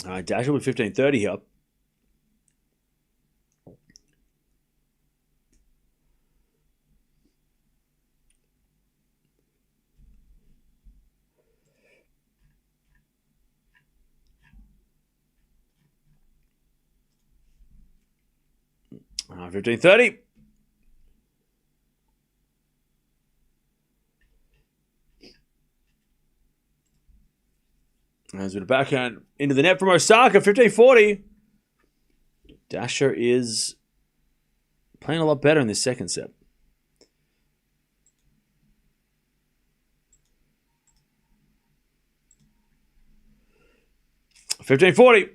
All right, Dasher with 15-30 here. All right, 15-30. As with a backhand into the net from Osaka, 15-40. Dasher is playing a lot better in this second set. $15.40.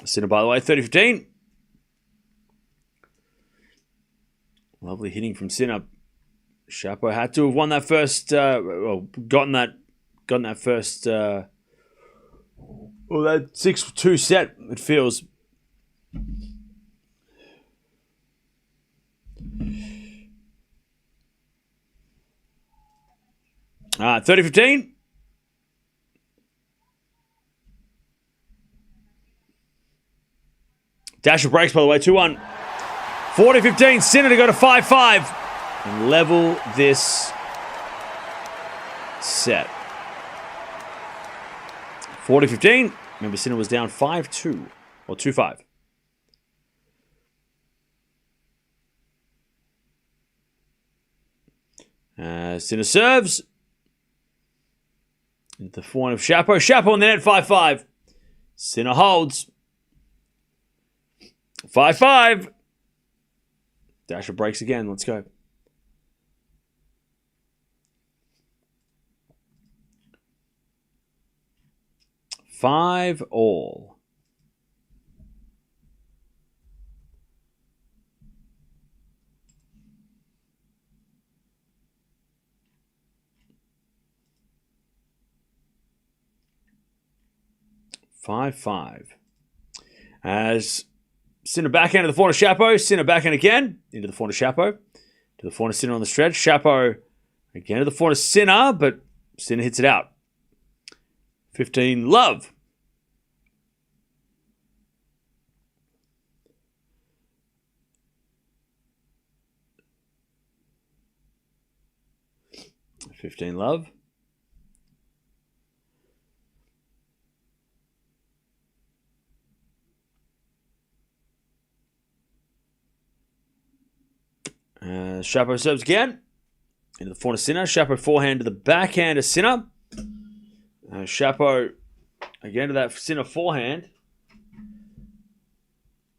Sinner, by the way, 30-15. Lovely hitting from Sinner. Shapo had to have won that first, gotten that first, that 6-2 set, it feels. All right, 30-15. Dasher breaks, by the way, 2-1. 40-15, Sinner to go to 5-5 and level this set. 40-15. Remember, Sinner was down 5-2 or 2-5. Sinner serves. The forehand of Shapo. Shapo on the net, 5-5. Sinner holds. 5-5. Dasher breaks again. Let's go. Five all. 5-5. As Sinner backhand to the forehand of Chapo. Sinner backhand again. Into the forehand of Chapo. To the forehand of Sinner on the stretch. Chapo again to the forehand of Sinner, but Sinner hits it out. 15 love. Chapo serves again. Into the forehand of Sinner. Chapo forehand to the backhand of Sinner. Chapo again to that Sinner forehand.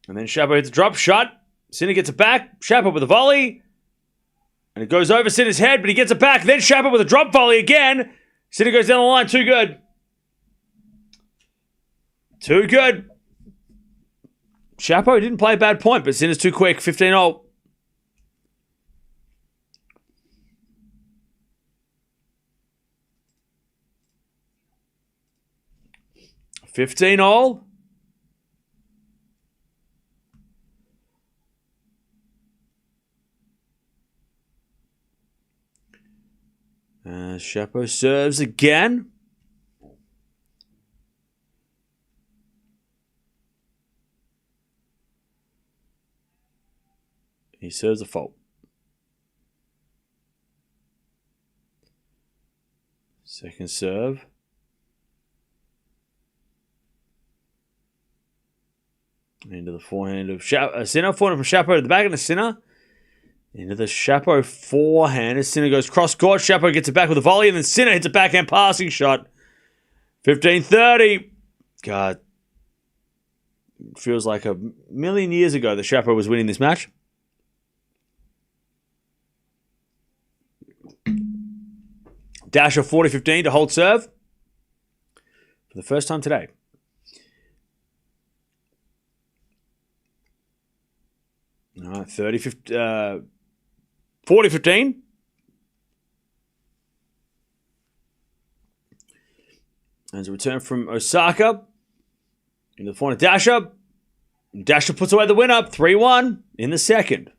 And then Chapo hits a drop shot. Sinner gets it back. Chapo with a volley. And it goes over Sinner's head, but he gets it back. Then Chapo with a drop volley again. Sinner goes down the line. Too good. Too good. Chapo didn't play a bad point, but Sinner's too quick. 15-0. Chapo serves again. He serves a fault. Second serve. Into the forehand of Sinner. Forehand from Chapo to the back of the Sinner. Into the Chapo forehand. As Sinner goes cross-court. Chapo gets it back with a volley. And then Sinner hits a backhand passing shot. 15-30. God. It feels like a million years ago that Chapo was winning this match. Dash of 40-15 to hold serve. For the first time today. All right, 40-15. As a return from Osaka. Into the forehand of Dasha. Dasha puts away the win up. 3-1 in the second.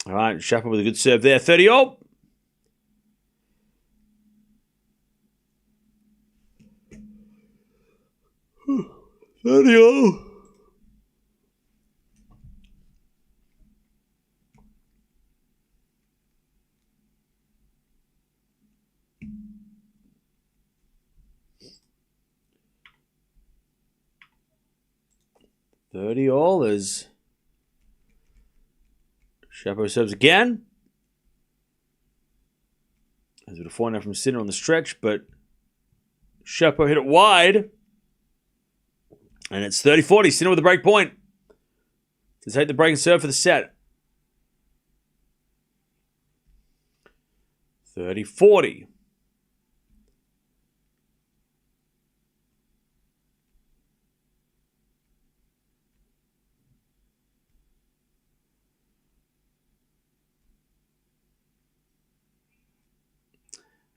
All right, Chapo with a good serve there. 30-0. Dario. All as Chapo serves again. As with a forehand from Sinner on the stretch, but Chapo hit it wide. And it's 30-40. Sinner with a break point to take the break and serve for the set. 30-40.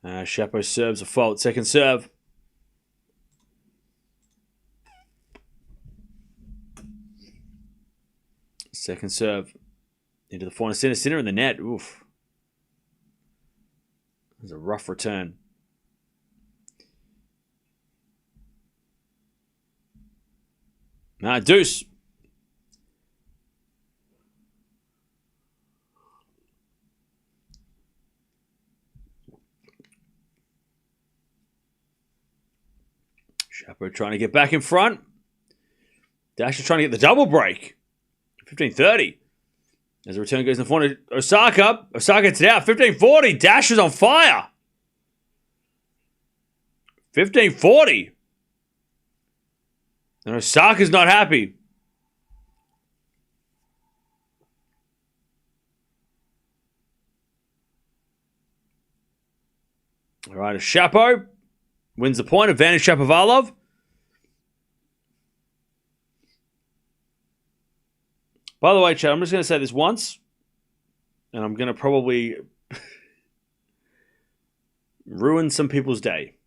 Chapo serves a fault. Second serve. Second serve. Into the forehand Sinner. Sinner in the net. Oof. It was a rough return. Deuce. Chapo trying to get back in front. Dash is trying to get the double break. 15-30. As the return goes in the front of Osaka. Osaka hits it out. 15-40. Dash is on fire. 15-40. And Osaka's not happy. All right, Chapo wins the point. Advantage Shapovalov. By the way, Chad, I'm just going to say this once, and I'm going to probably ruined some people's day.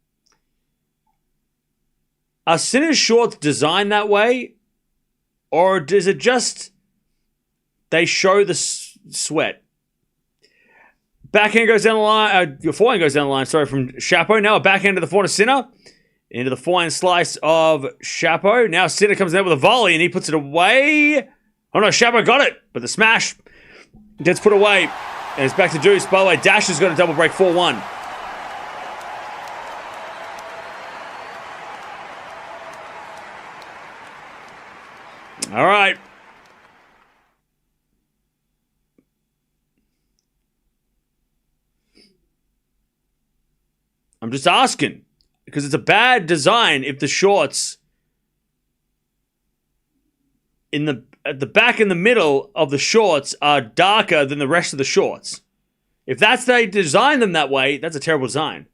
Are Sinner's shorts designed that way? Or is it just they show the sweat? Backhand goes down the line. Your forehand goes down the line, sorry, from Shapo. Now a backhand to the forehand of Sinner. Into the forehand slice of Shapo. Now Sinner comes out with a volley and he puts it away. Oh no, Shapo got it. But the smash gets put away. And it's back to deuce. By the way, Dash has got a double break 4-1. All right. I'm just asking. Because it's a bad design if the shorts at the back and the middle of the shorts are darker than the rest of the shorts. If they design them that way, that's a terrible design.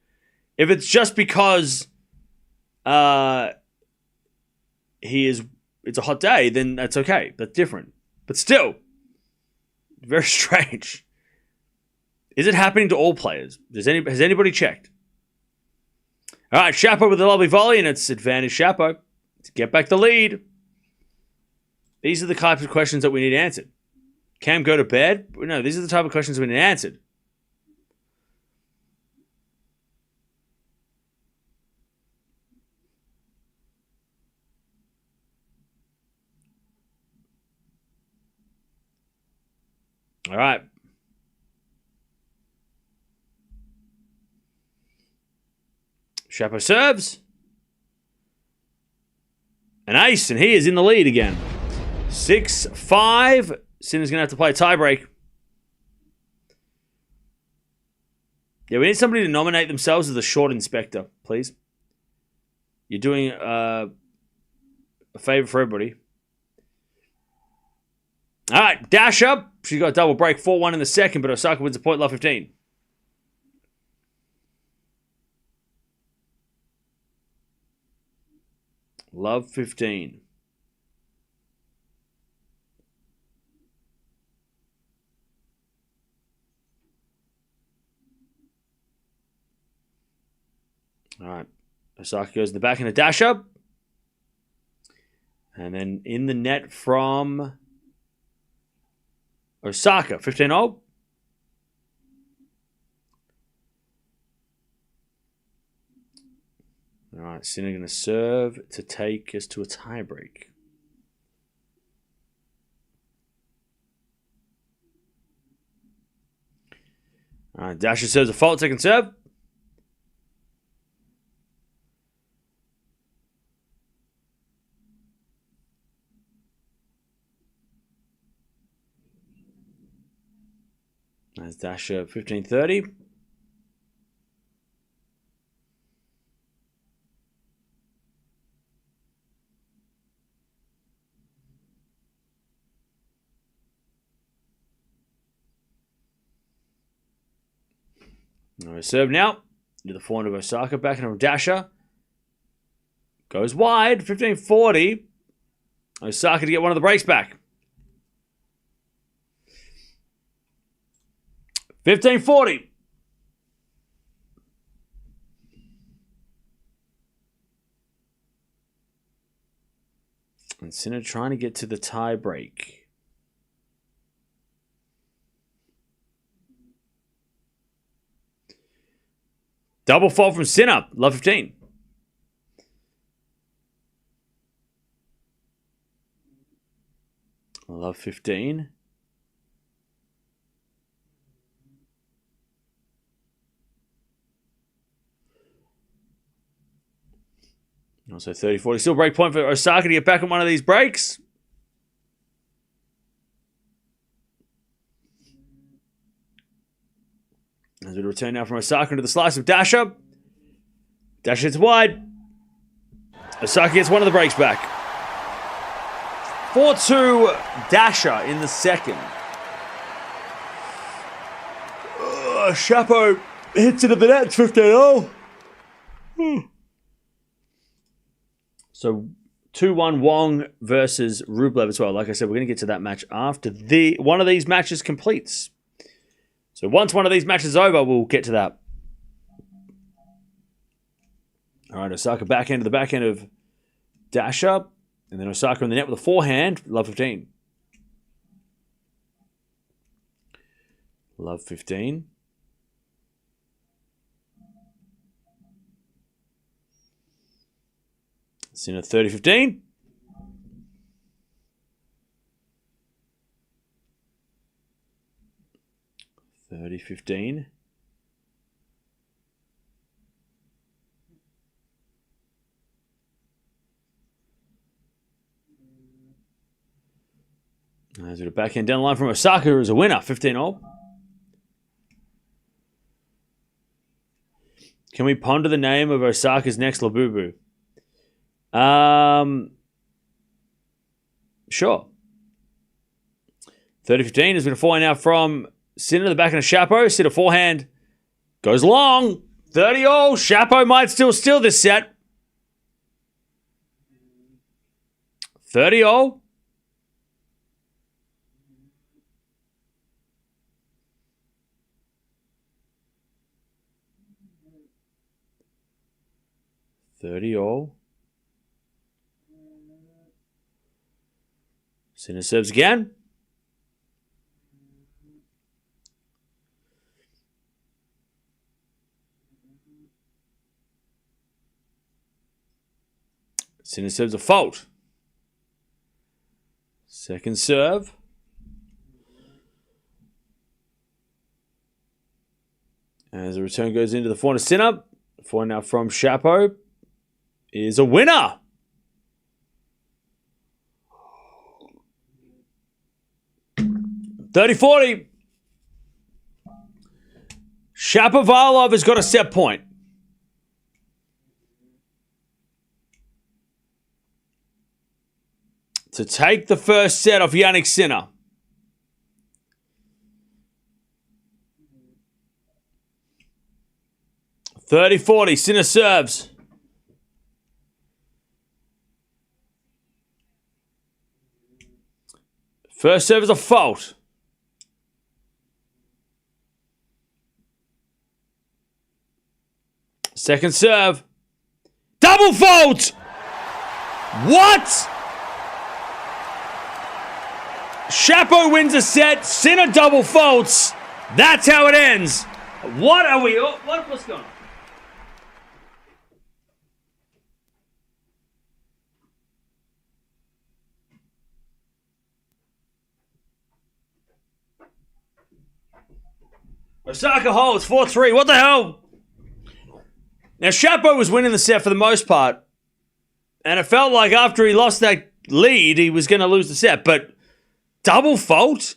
If it's just because it's a hot day, then that's okay. That's different. But still, very strange. Is it happening to all players? Has anybody checked? All right, Shapo with a lovely volley, and it's advantage Shapo to get back the lead. These are the types of questions that we need answered. Cam go to bed? No, these are the type of questions we need answered. All right. Shapo serves. An ace, and he is in the lead again. 6-5. Sinner's going to have to play a tiebreak. Yeah, we need somebody to nominate themselves as the short inspector, please. You're doing a favor for everybody. All right, Dash up. She got a double break, 4-1 in the second, but Osaka wins a point, love 15. Love 15. All right. Osaka goes in the back in a dash up. And then in the net from Osaka, 15-0. All right, Sinner going to serve to take us to a tiebreak. All right, Dasher serves a fault, second serve. That's Dasher 15-30. Serve now. To the forehand of Osaka. Back in Dasher. Goes wide. 15-40. Osaka to get one of the breaks back. 15-40. And Sinner trying to get to the tie break. Double fault from Sinner. Love 15. Love 15. Also 30-40. Still break point for Osaka to get back on one of these breaks. As we return now from Osaka into the slice of Dasher. Dasher hits wide. Osaka gets one of the breaks back. 4-2 Dasher in the second. Shapo hits into the net. 15-0. So 2-1 Wong versus Rublev as well. Like I said, we're going to get to that match after one of these matches completes. So once one of these matches is over, we'll get to that. All right, Osaka backhand to the backhand of Dasha. And then Osaka in the net with a forehand. Love 15. Love 15. Sinner 30-15. $30-15. As we backhand down the line from Osaka, who is a winner, 15-all. Can we ponder the name of Osaka's next Labubu? Sure. 30-15 has been a forehand now from Sinner, the backhand of Chapo. Sinner forehand goes long. 30-all. Chapo might still steal this set. 30-all. Sinner serves again. Sinner serves a fault. Second serve. As the return goes into the forehand of Sinner. Forehand now from Chapo is a winner. $30-40. Shapovalov has got a set point. To take the first set off Jannik Sinner. $30-40. Sinner serves. First serve is a fault. Second serve. Double fault! What? Chapo wins a set. Sinner double faults. That's how it ends. What are we... What's going on? Osaka holds 4-3. What the hell? Now, Chapo was winning the set for the most part. And it felt like after he lost that lead, he was going to lose the set. But double fault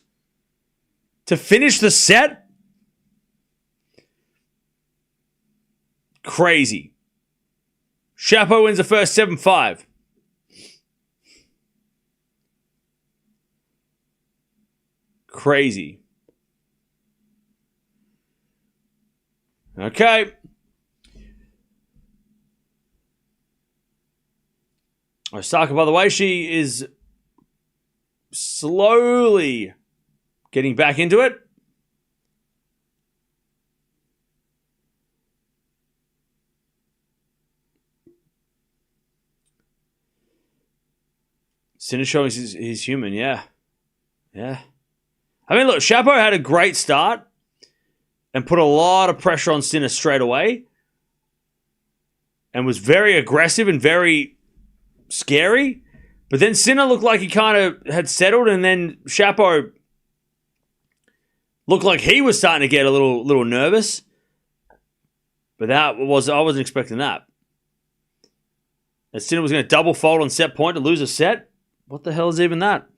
to finish the set? Crazy. Chapo wins the first 7-5. Crazy. Okay. Osaka, by the way, she is slowly getting back into it. Sinner showing he's human, yeah. Yeah. I mean, look, Chapo had a great start and put a lot of pressure on Sinner straight away and was very aggressive and very scary. But then Sinner looked like he kind of had settled, and then Chapo looked like he was starting to get a little nervous. But I wasn't expecting that. And Sinner was going to double fault on set point to lose a set? What the hell is even that?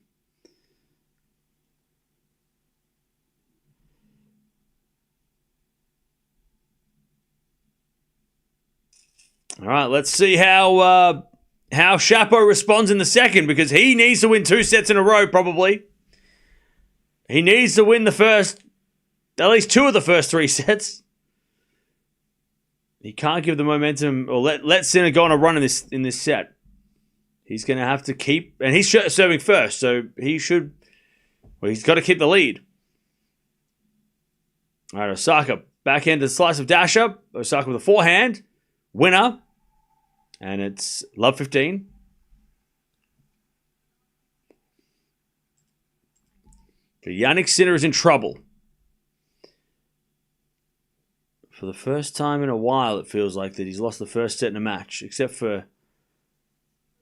All right, let's see how Chapo responds in the second, because he needs to win 2 sets in a row, probably. He needs to win at least 2 of the first 3 sets. He can't give the momentum, or let Sinner go on a run in this set. He's going to have to keep, and he's serving first, so he's got to keep the lead. All right, Osaka, backhand to the slice of Dasha. Osaka with a forehand. Winner. And it's love 15. Jannik Sinner is in trouble. For the first time in a while, it feels like that he's lost the first set in a match, except for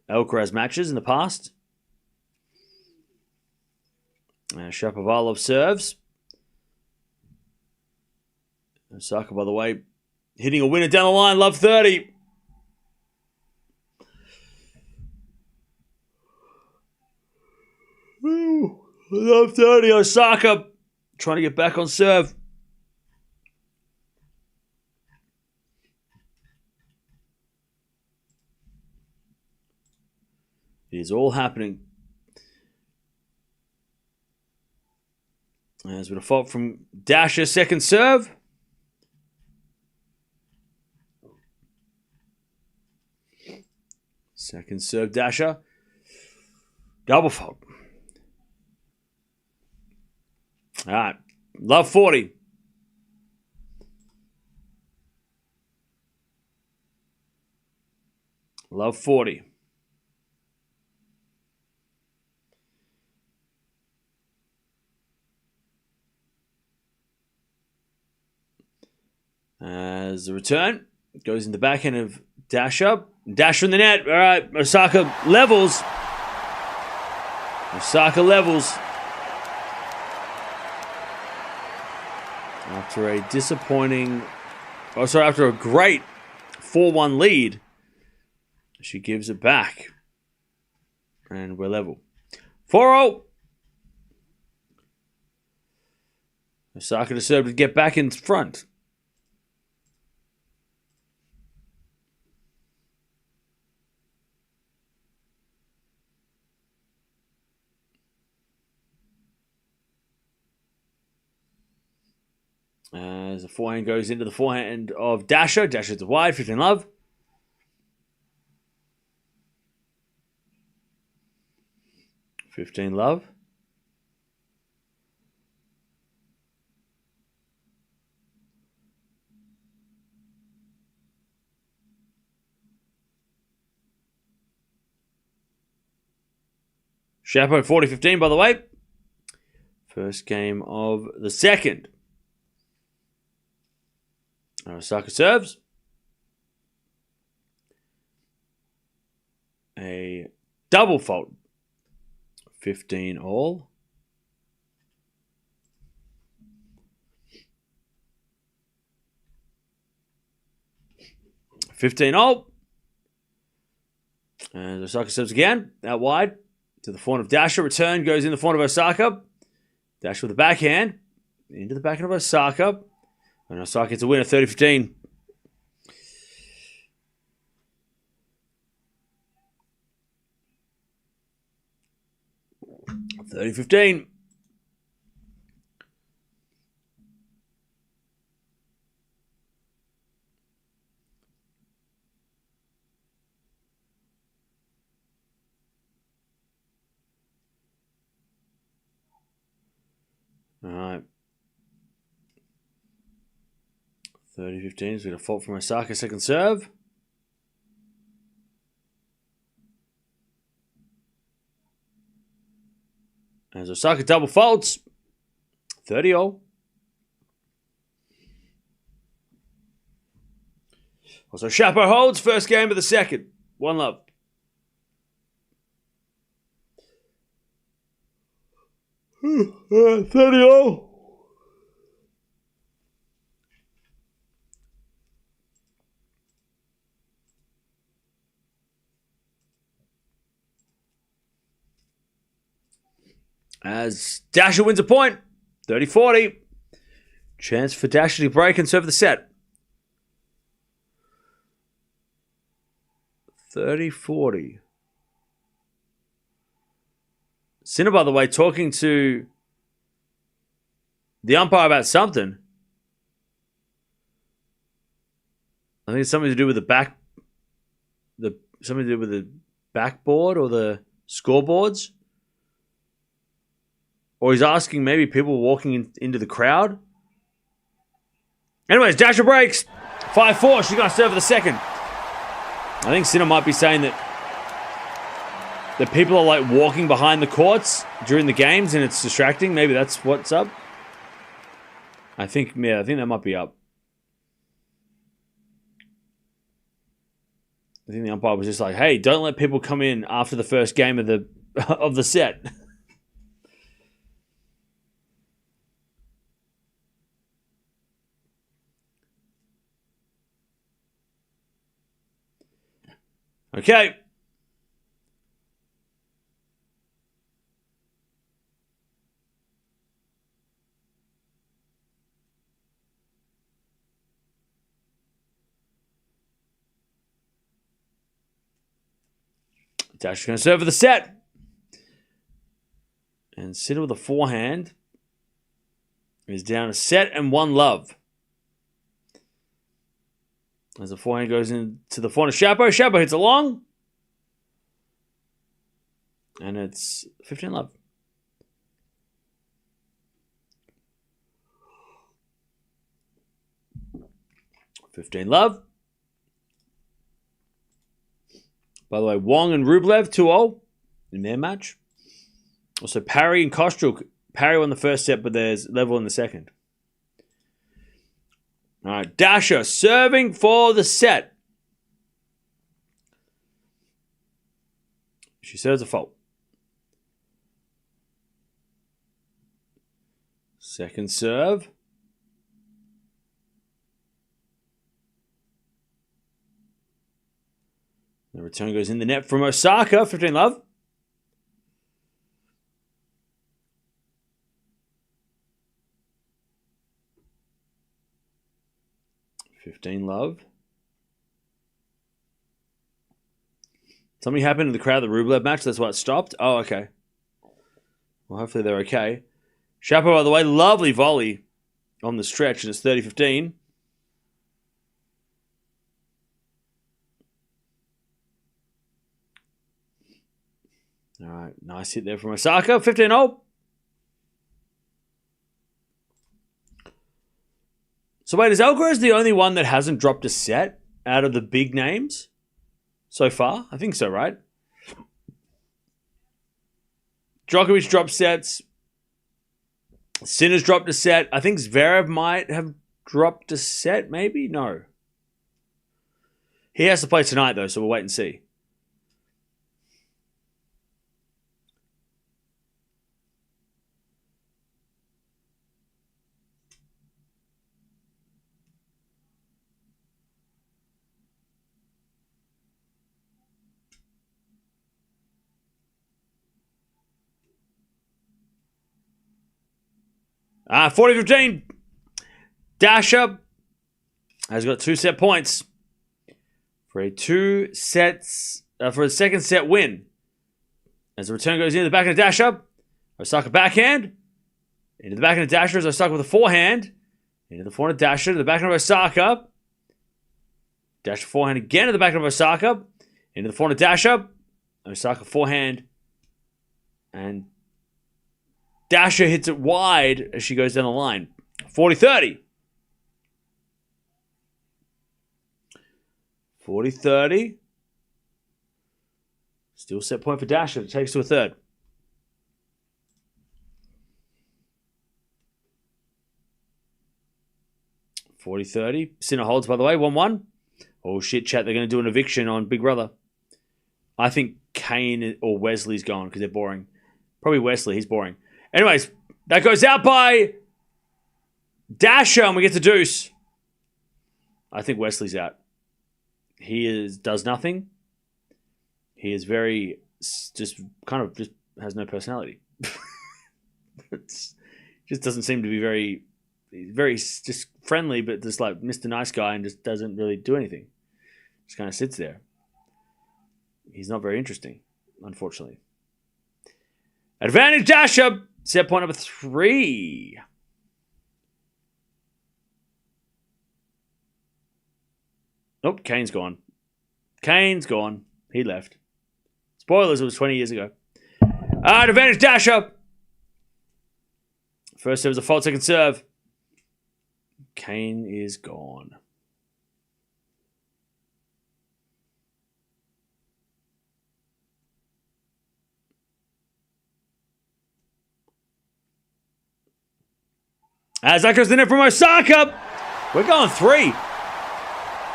Alcaraz matches in the past. Shapovalov serves. Osaka, by the way, hitting a winner down the line, love 30. Ooh, love 30. Osaka trying to get back on serve. It is all happening. There's been a fault from Dasha, second serve. Second serve, Dasha. Double fault. All right. Love 40. Love 40. As the return goes in the backhand of Dasha. Dasha in the net. All right. Osaka levels. Osaka levels. After a disappointing... after a great 4-1 lead, she gives it back. And we're level. 4-0. Osaka to serve to get back in front. As the forehand goes into the forehand of Dasha. Dasha to wide, 15 love. Love. Chapo 40-15, by the way. First game of the second. Osaka serves. A double fault. 15 all. And Osaka serves again. Out wide. To the forehand of Dasha. Return goes in the forehand of Osaka. Dasha with the backhand. Into the backhand of Osaka. And Osaka gets a winner, 30-15. All right. 30-15 is going to fault from Osaka, second serve. As Osaka double faults. 30-all. Also, Chapo holds first game of the second. 1 love. $30 all. As Dasha wins a point, 30-40. Chance for Dasha to break and serve the set. 30-40. Sinner, by the way, talking to the umpire about something. I think it's something to do with something to do with the backboard or the scoreboards. Or he's asking maybe people walking into the crowd. Anyways, Dasha breaks. 5-4. She's going to serve for the second. I think Sinner might be saying that people are like walking behind the courts during the games and it's distracting. Maybe that's what's up. I think that might be up. I think the umpire was just like, "Hey, don't let people come in after the first game of the set." Okay. Dash is going to serve for the set. And Sinner with a forehand is down a set and 1-love. As the forehand goes into the forehand of Shapo. Shapo hits a long. And it's 15-love. $15-love. By the way, Wong and Rublev 2-0 in their match. Also, Parry and Kostruk. Parry won the first set, but there's level in the second. All right, Dasha serving for the set. She serves a fault. Second serve. The return goes in the net from Osaka. 15-love. $15-love. Something happened in the crowd of the Rublev match. That's why it stopped. Oh, okay. Well, hopefully they're okay. Shapo, by the way, lovely volley on the stretch, and it's 30-15. All right, nice hit there from Osaka. 15-0. So wait, is Alcaraz the only one that hasn't dropped a set out of the big names so far? I think so, right? Djokovic dropped sets. Sinner's dropped a set. I think Zverev might have dropped a set, maybe? No. He has to play tonight, though, so we'll wait and see. Ah, 40-15. Dasha has got 2 set points for a for a second set win. As the return goes into the backhand of Dasha, Osaka backhand. Into the backhand of Dasha as Osaka with a forehand. Into the forehand of Dasha to the backhand of Osaka. Dasha forehand again to the backhand of Osaka. Into the forehand of Dasha. Osaka forehand. And Dasha hits it wide as she goes down the line. 40-30. 40-30. Still set point for Dasha. It takes to a third. 40-30. Sinner holds, by the way. 1-1. Oh, shit, chat. They're going to do an eviction on Big Brother. I think Kane or Wesley's gone because they're boring. Probably Wesley. He's boring. Anyways, that goes out by Dasha, and we get to deuce. I think Wesley's out. He does nothing. He is very, just has no personality. Just doesn't seem to be very just friendly, but just like Mr. Nice Guy, and just doesn't really do anything. Just kind of sits there. He's not very interesting, unfortunately. Advantage Dasha. Set point number 3. Nope, Kane's gone. Kane's gone. He left. Spoilers, it was 20 years ago. Advantage Dasha. First serve was a fault, second serve. Kane is gone. As that goes the net from Osaka. We're going 3.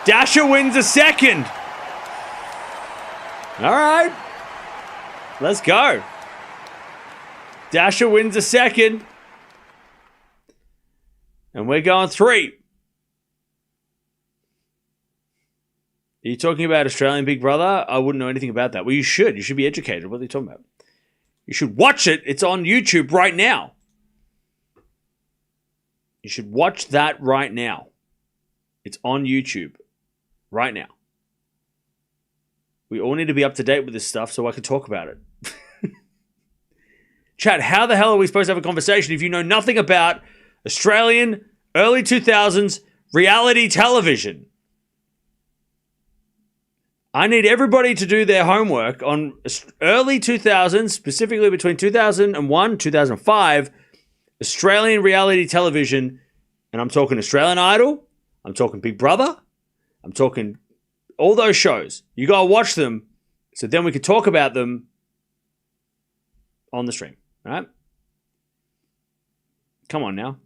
Dasha wins a second. All right. Let's go. Dasha wins a second. And we're going 3. Are you talking about Australian Big Brother? I wouldn't know anything about that. Well, you should. You should be educated. What are you talking about? You should watch it. It's on YouTube right now. You should watch that right now. It's on YouTube right now. We all need to be up to date with this stuff so I can talk about it. Chat, how the hell are we supposed to have a conversation if you know nothing about Australian early 2000s reality television? I need everybody to do their homework on early 2000s, specifically between 2001 2005, Australian reality television. And I'm talking Australian Idol. I'm talking Big Brother. I'm talking all those shows. You got to watch them so then we can talk about them on the stream. All right? Come on now.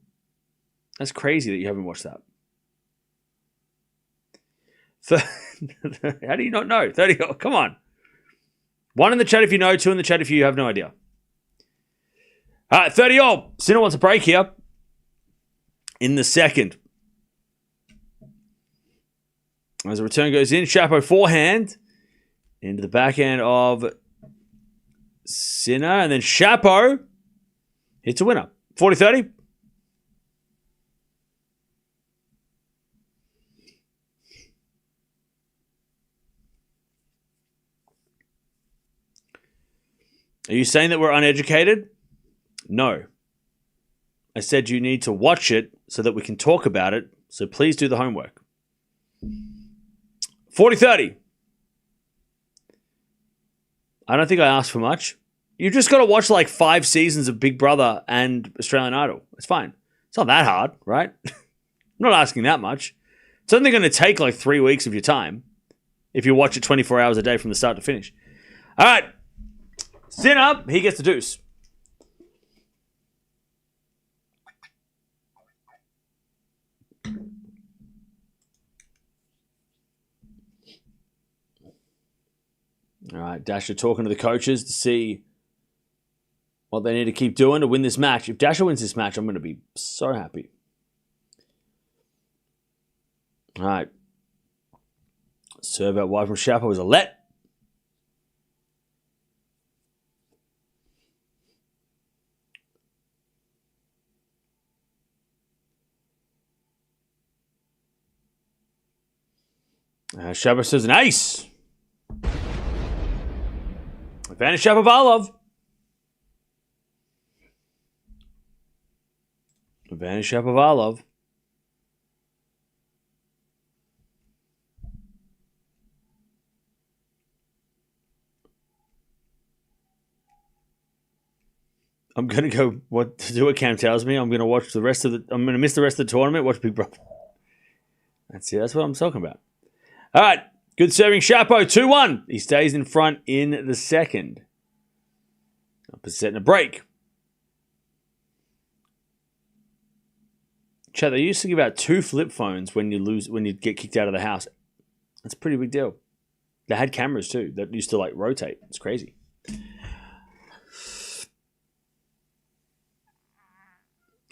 That's crazy that you haven't watched that. How do you not know? 30. Oh, come on. 1 in the chat if you know, 2 in the chat if you have no idea. All right, 30 all. Sinner wants a break here in the second. As the return goes in, Chapo forehand into the backhand of Sinner, and then Chapo hits a winner. 40-30. Are you saying that we're uneducated? No. I said you need to watch it so that we can talk about it. So please do the homework. 40-30. I don't think I asked for much. You just got to watch like 5 seasons of Big Brother and Australian Idol. It's fine. It's not that hard, right? I'm not asking that much. It's only going to take like 3 weeks of your time if you watch it 24 hours a day from the start to finish. All right. Sin up. He gets the deuce. All right, Dasha talking to the coaches to see what they need to keep doing to win this match. If Dasha wins this match, I'm going to be so happy. All right. Serve out wide from Chapo is a let. Chapo says an ace. Advantage Shapovalov. Advantage Shapovalov. I'm gonna go what to do what Cam tells me. I'm gonna watch the rest of the I'm gonna miss the rest of the tournament, watch Big Brother. That's it, that's what I'm talking about. All right. Good serving, Chapo, 2-1. He stays in front in the second. Up a set and a break. Chat, they used to give out 2 flip phones when you get kicked out of the house. That's a pretty big deal. They had cameras too that used to like rotate. It's crazy.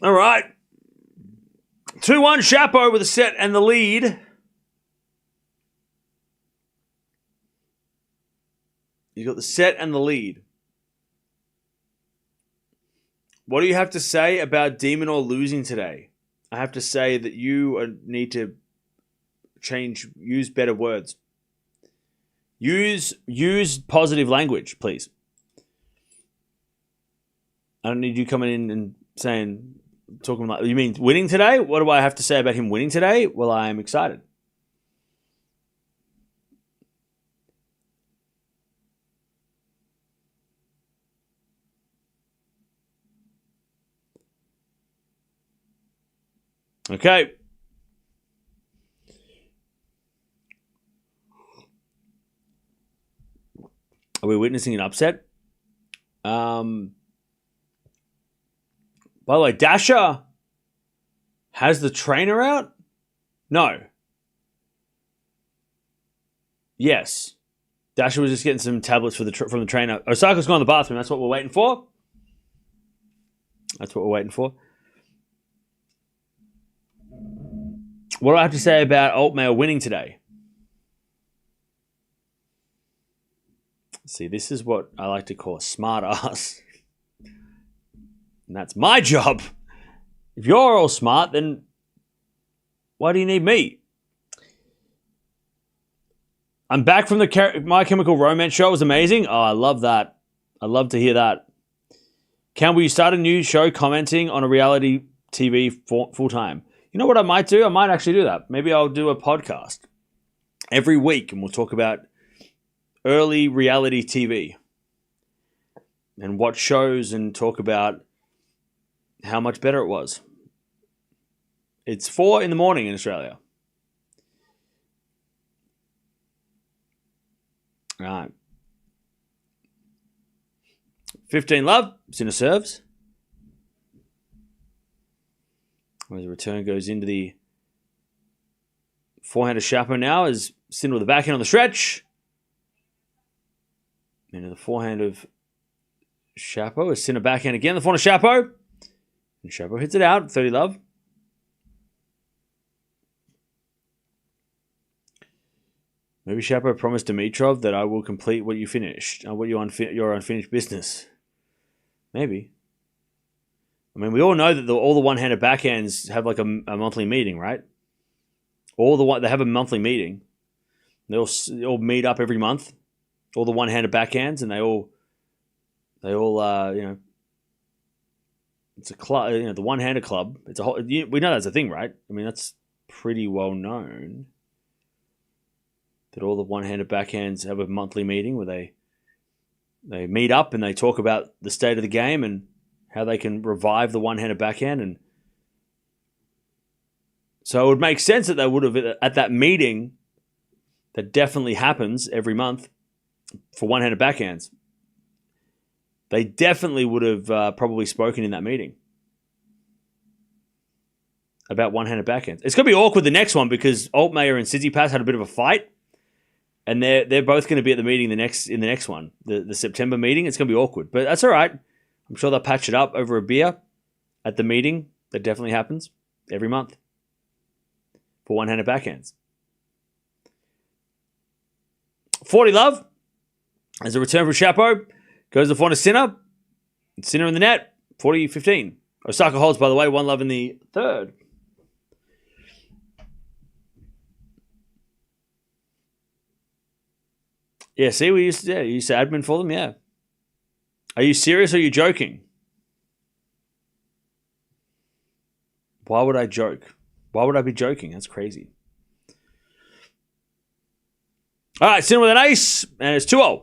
All right. 2-1, Chapo with a set and the lead. You got the set and the lead. What do you have to say about Demon or losing today? I have to say that you need to use better words. Use positive language, please. I don't need you coming in and talking like, you mean winning today? What do I have to say about him winning today? Well, I am excited. Okay. Are we witnessing an upset? By the way, Dasha Has the trainer out? No. Yes. Dasha was just getting some tablets from the trainer. Osaka's gone to the bathroom. That's what we're waiting for. What do I have to say about Altmaier winning today? See, this is what I like to call a smart ass. And that's my job. If you're all smart, then why do you need me? I'm back from the My Chemical Romance show. It was amazing. Oh, I love that. I love to hear that. Can we start a new show commenting on a reality TV full time? You know what I might do? I might actually do that. Maybe I'll do a podcast every week and we'll talk about early reality TV and watch shows and talk about how much better it was. It's 4 a.m. in Australia. All right. 15 love. Sinner serves. As the return goes into the forehand of Chapo now as Sinner with the backhand on the stretch. Into the forehand of Chapo as Sinner backhand again. The forehand of Chapo. And Chapo hits it out. 30 love. Maybe Chapo promised Dimitrov that I will complete what you finished, your unfinished business. Maybe. I mean, we all know that all the one-handed backhands have like a monthly meeting, right? They have a monthly meeting. They all meet up every month. All the one-handed backhands, and they all it's a club. The one-handed club. It's a whole. We know that's a thing, right? I mean, that's pretty well known. That all the one-handed backhands have a monthly meeting where they meet up and they talk about the state of the game and how they can revive the one-handed backhand. And so it would make sense that they would have, at that meeting that definitely happens every month for one-handed backhands, they definitely would have probably spoken in that meeting about one-handed backhands. It's going to be awkward the next one because Altmaier and Tsitsipas had a bit of a fight. And they're both going to be at the meeting in the next one, the September meeting. It's going to be awkward, but that's all right. I'm sure they'll patch it up over a beer at the meeting. That definitely happens every month for one-handed backhands. 40 love as a return from Chapo goes to forehand of Sinner. Sinner in the net. 40-15. Osaka holds, by the way, 1 love in the third. Yeah, see, we used to admin for them, yeah. Are you serious or are you joking? Why would I joke? Why would I be joking? That's crazy. All right, Sinner with an ace, and it's 2-0.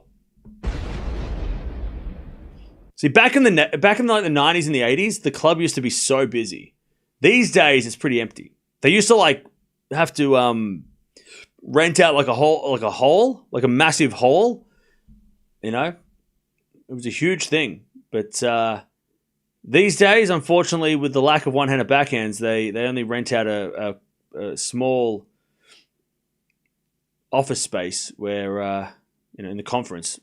See, back in the 90s and the 80s, the club used to be so busy. These days, it's pretty empty. They used to have to rent out like a massive hall. It was a huge thing. But these days, unfortunately, with the lack of one-handed backhands, they only rent out a small office space where in the conference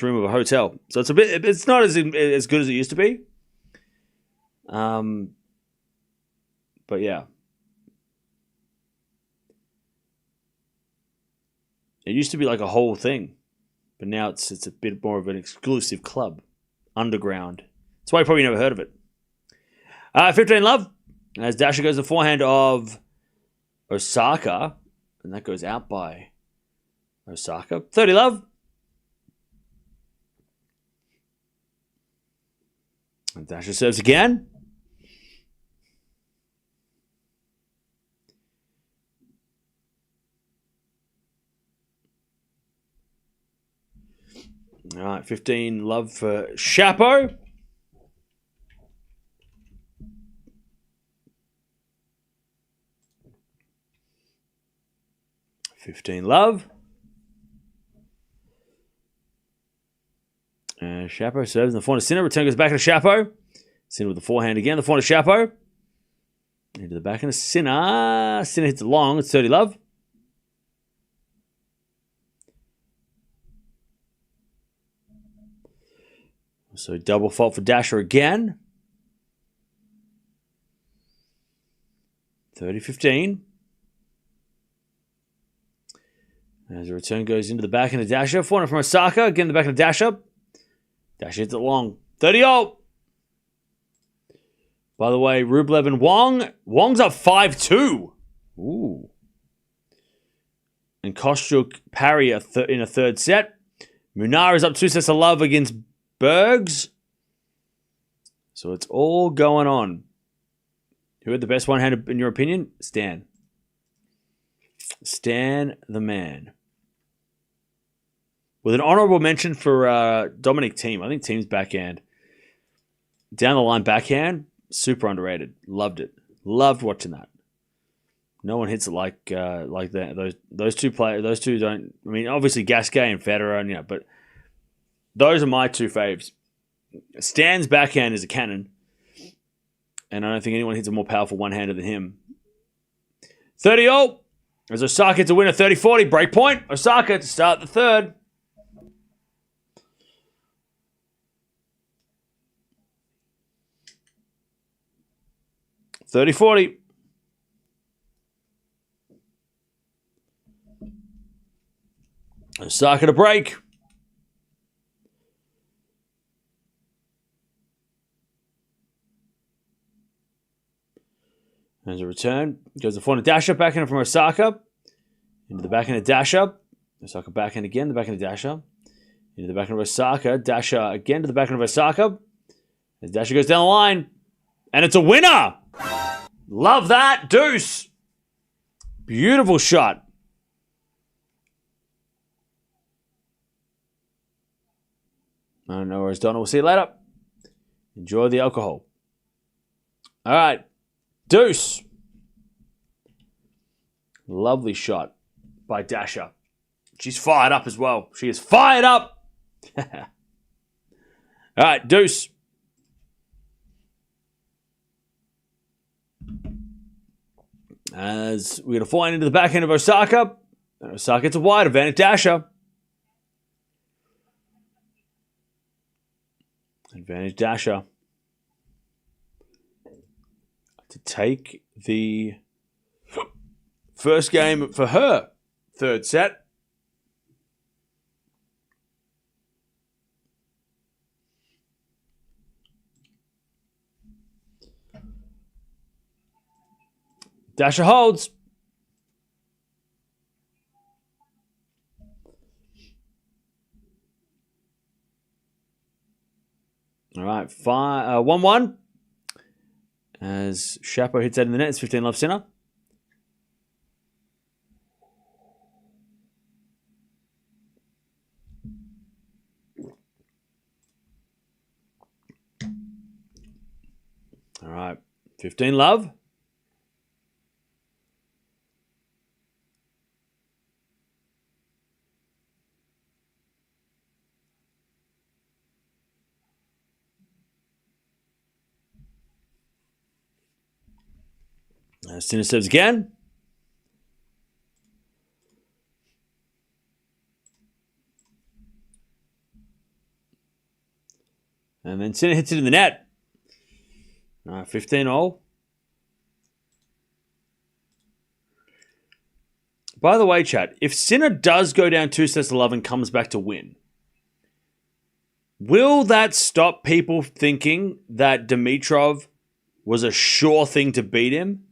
room of a hotel. So it's not as good as it used to be. But yeah. It used to be like a whole thing, but now it's a bit more of an exclusive club, underground. That's why you probably never heard of it. 15 love, as Dasha goes the forehand of Osaka, and that goes out by Osaka. 30 love. And Dasha serves again. All right, 15 love for Chapo. $15 love. Chapo serves in the forehand of Sinner. Return goes back to Chapo. Sinner with the forehand again. The forehand of Chapo. Into the backhand of Sinner. Sinner hits it long. It's 30 love. So double fault for Dasha again. 30-15. As the return goes into the backhand of Dasha. Forehand from Osaka. Again, the backhand of Dasha. Dasha hits it long. 30-0. By the way, Rublev and Wong. Wong's up 5-2. Ooh. And Kostyuk parry in a third set. Munar is up 2 sets to love against Bergs. So it's all going on. Who had the best one-handed in your opinion? Stan. Stan the man. With an honorable mention for Dominic Thiem. I think Thiem's backhand. Down the line backhand. Super underrated. Loved it. Loved watching that. No one hits it like that. Those two players. Those two don't. I mean, obviously Gasquet and Federer, and but those are my two faves. Stan's backhand is a cannon, and I don't think anyone hits a more powerful one-hander than him. 30-0. As Osaka hits a winner, 30-40. Break point. Osaka to start the third. $30-40. Osaka to break. As a return, goes the forehand of Dasha, backhand from Osaka. Into the backhand of Dasha. Osaka backhand again, the backhand of Dasha. Into the backhand of Osaka. Dasha again to the backhand of Osaka. As Dasha goes down the line. And it's a winner! Love that. Deuce. Beautiful shot. I don't know where it's done. We'll see you later. Enjoy the alcohol. All right. Deuce. Lovely shot by Dasha. She's fired up as well. She is fired up. All right. Deuce. As we're going to fly into the backhand of Osaka. And Osaka gets a wide advantage. Dasha. Advantage Dasha. To take the first game for her third set. Dasha holds. All right, 1-1. As Shapo hits that in the net, it's 15 love Sinner. All right, 15 love. Sinner serves again. And then Sinner hits it in the net. 15-all. By the way, chat, if Sinner does go down 2 sets to love and comes back to win, will that stop people thinking that Dimitrov was a sure thing to beat him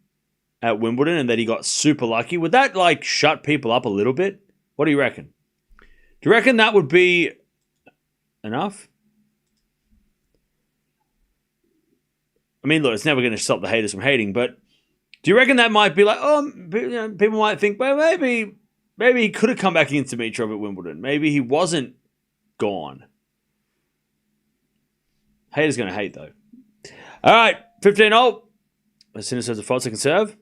at Wimbledon and that he got super lucky? Would that shut people up a little bit? What do you reckon? Do you reckon that would be enough? I mean, look, it's never going to stop the haters from hating, but do you reckon that might be people might think, well, maybe he could have come back against Dimitrov at Wimbledon. Maybe he wasn't gone. Haters going to hate, though. All right, 15-all. As soon as there's a fault, second serve.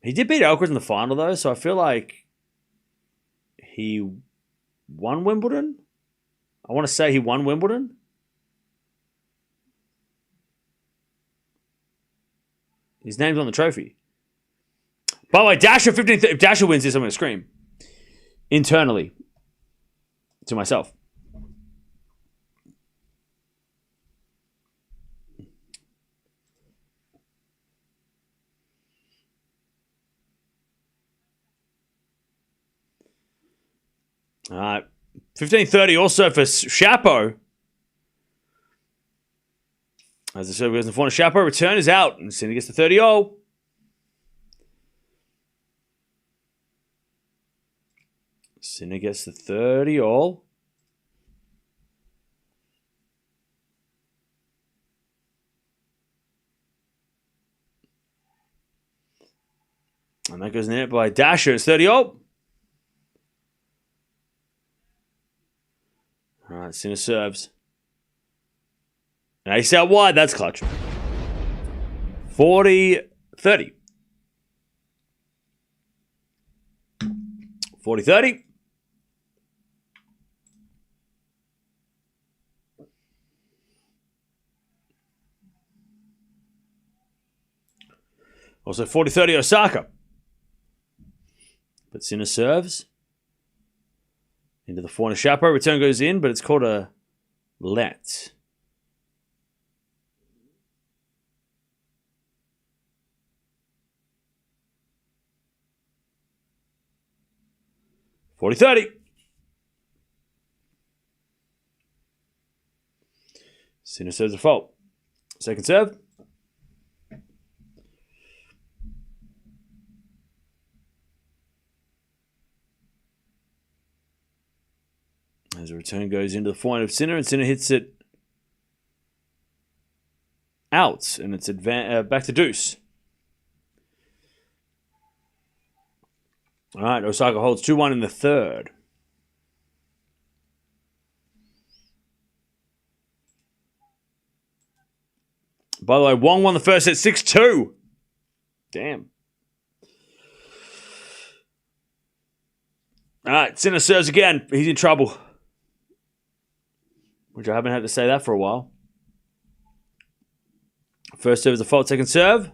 He did beat Alcaraz in the final, though, so I feel like he won Wimbledon. I want to say he won Wimbledon. His name's on the trophy. By the way, Dasher 15. If Dasher wins this, I'm going to scream internally to myself. All right. 15-30 also for Shapo. As the serve goes in the corner, Shapo return is out. And Sinner gets the 30-all. Sinner gets the 30-all. And that goes in the net by Dasher. It's 30-all. All right, Sinner serves. And ace out wide. That's clutch. 40-30. 40-30. Also 40-30 Osaka. But Sinner serves. Into the forehand of Shapo. Return goes in, but it's called a let. (40-30). Sinner serves a fault. Second serve. As a return goes into the forehand of Sinner, and Sinner hits it out, and it's back to deuce. All right, Osaka holds 2-1 in the third. By the way, Wong won the first set 6-2. Damn. All right, Sinner serves again. He's in trouble. Which I haven't had to say that for a while. First serve is a fault. Second serve.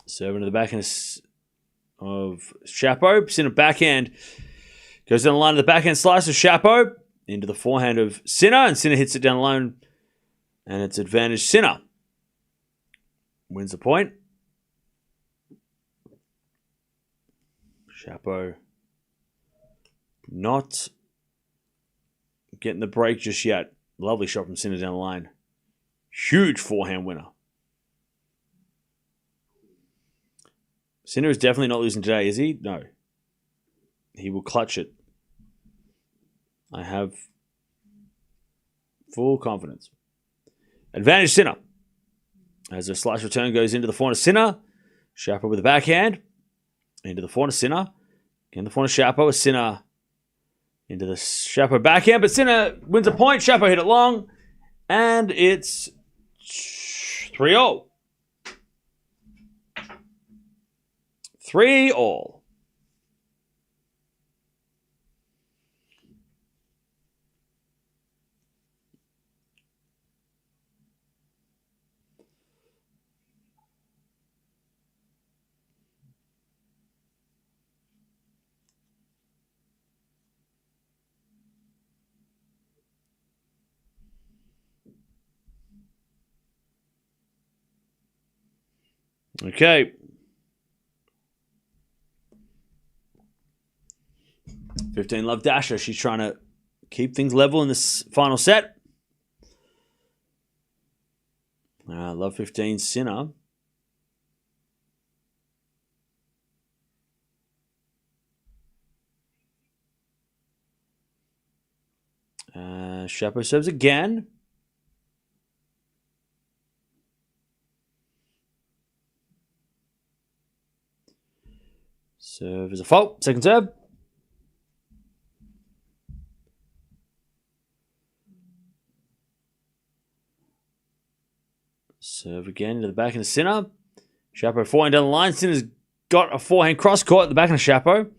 Serve into the backhand of Shapo. Sinner backhand. Goes down the line of the backhand slice of Shapo. Into the forehand of Sinner. And Sinner hits it down the line. And it's advantage Sinner. Wins the point. Shapo not getting the break just yet. Lovely shot from Sinner down the line. Huge forehand winner. Sinner is definitely not losing today, is he? No. He will clutch it. I have full confidence. Advantage Sinner. As a slice return goes into the forehand of Sinner. Shapo with the backhand. Into the forehand of Sinner. Again, the forehand of Shapo. Sinner into the Shapo backhand. But Sinner wins a point. Shapo hit it long. And it's 3-all. 3-all. Okay. 15 love Dasher. She's trying to keep things level in this final set. Love 15 Sinner. Shapo serves again. Serve is a fault. Second serve. Serve again into the back of the Sinner. Shapo forehand down the line. Sinner's got a forehand cross court at the back of the Shapo.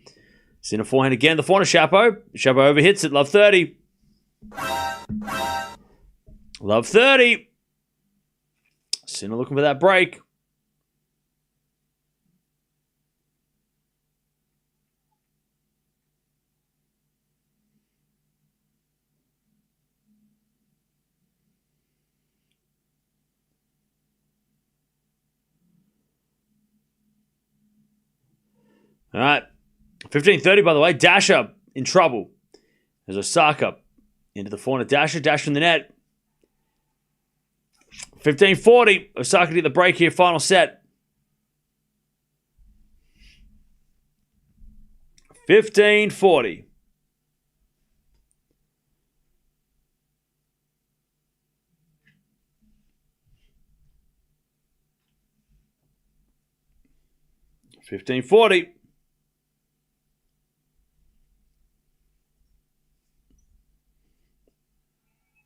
Sinner forehand again. The forehand of Chapo. Chapo overhits it. Love 30. Love 30. Sinner looking for that break. All right. 15:30, by the way. Dasher in trouble. There's Osaka into the forehand of Dasher. Dasher in the net. 15:40. Osaka to get the break here. Final set. 15:40.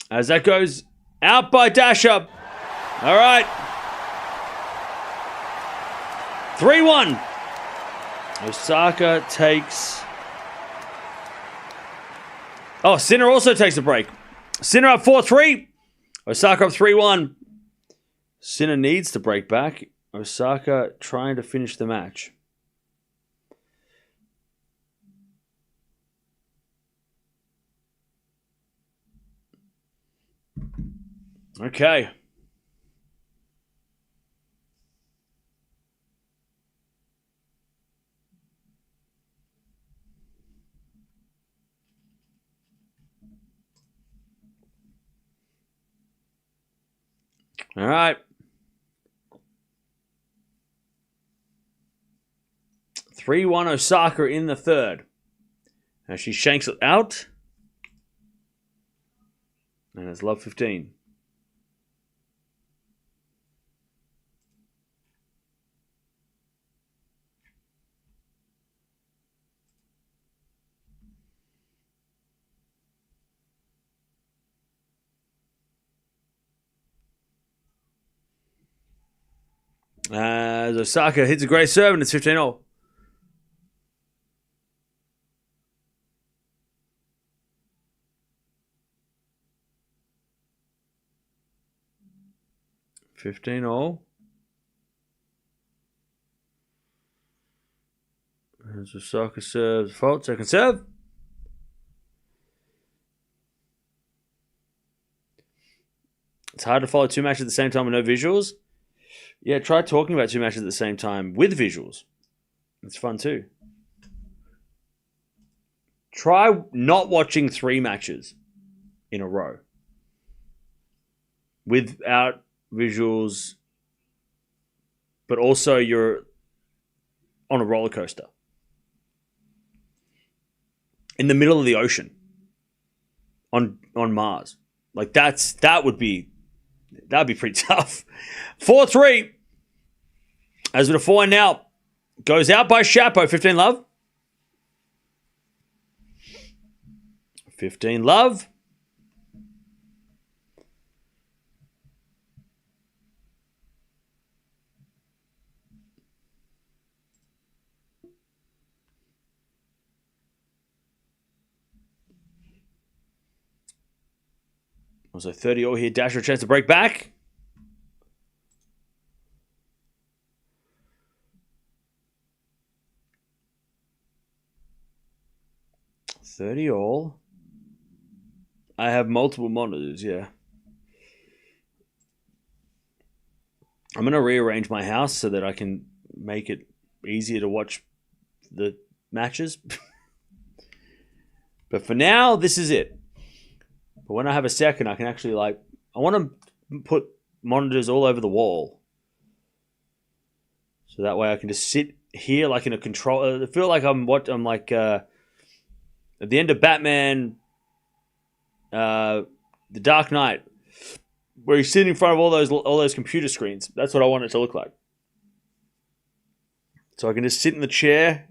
As that goes out by Dasher. All right. 3-1. Osaka takes... Oh, Sinner also takes a break. Sinner up 4-3. Osaka up 3-1. Sinner needs to break back. Osaka trying to finish the match. Okay. All right. 3-1 Osaka in the third. Now she shanks it out. And it's love 15. As Osaka hits a great serve and it's 15-0. As Osaka serves fault, second serve. It's hard to follow two matches at the same time with no visuals. Yeah, try talking about two matches at the same time with visuals. It's fun too. Try not watching 3 matches in a row without visuals, but also you're on a roller coaster in the middle of the ocean on Mars. Like that'd be pretty tough. 4-3. As with a 4 now. Goes out by Chapo. 15 love. 15 love. Also 30-0 here. Dasher a chance to break back. $30-all. I have multiple monitors, yeah. I'm going to rearrange my house so that I can make it easier to watch the matches. But for now, this is it. But when I have a second, I can actually I want to put monitors all over the wall. So that way I can just sit here like in a control. I feel like I'm like at the end of Batman, The Dark Knight, where he's sitting in front of all those computer screens. That's what I want it to look like. So I can just sit in the chair,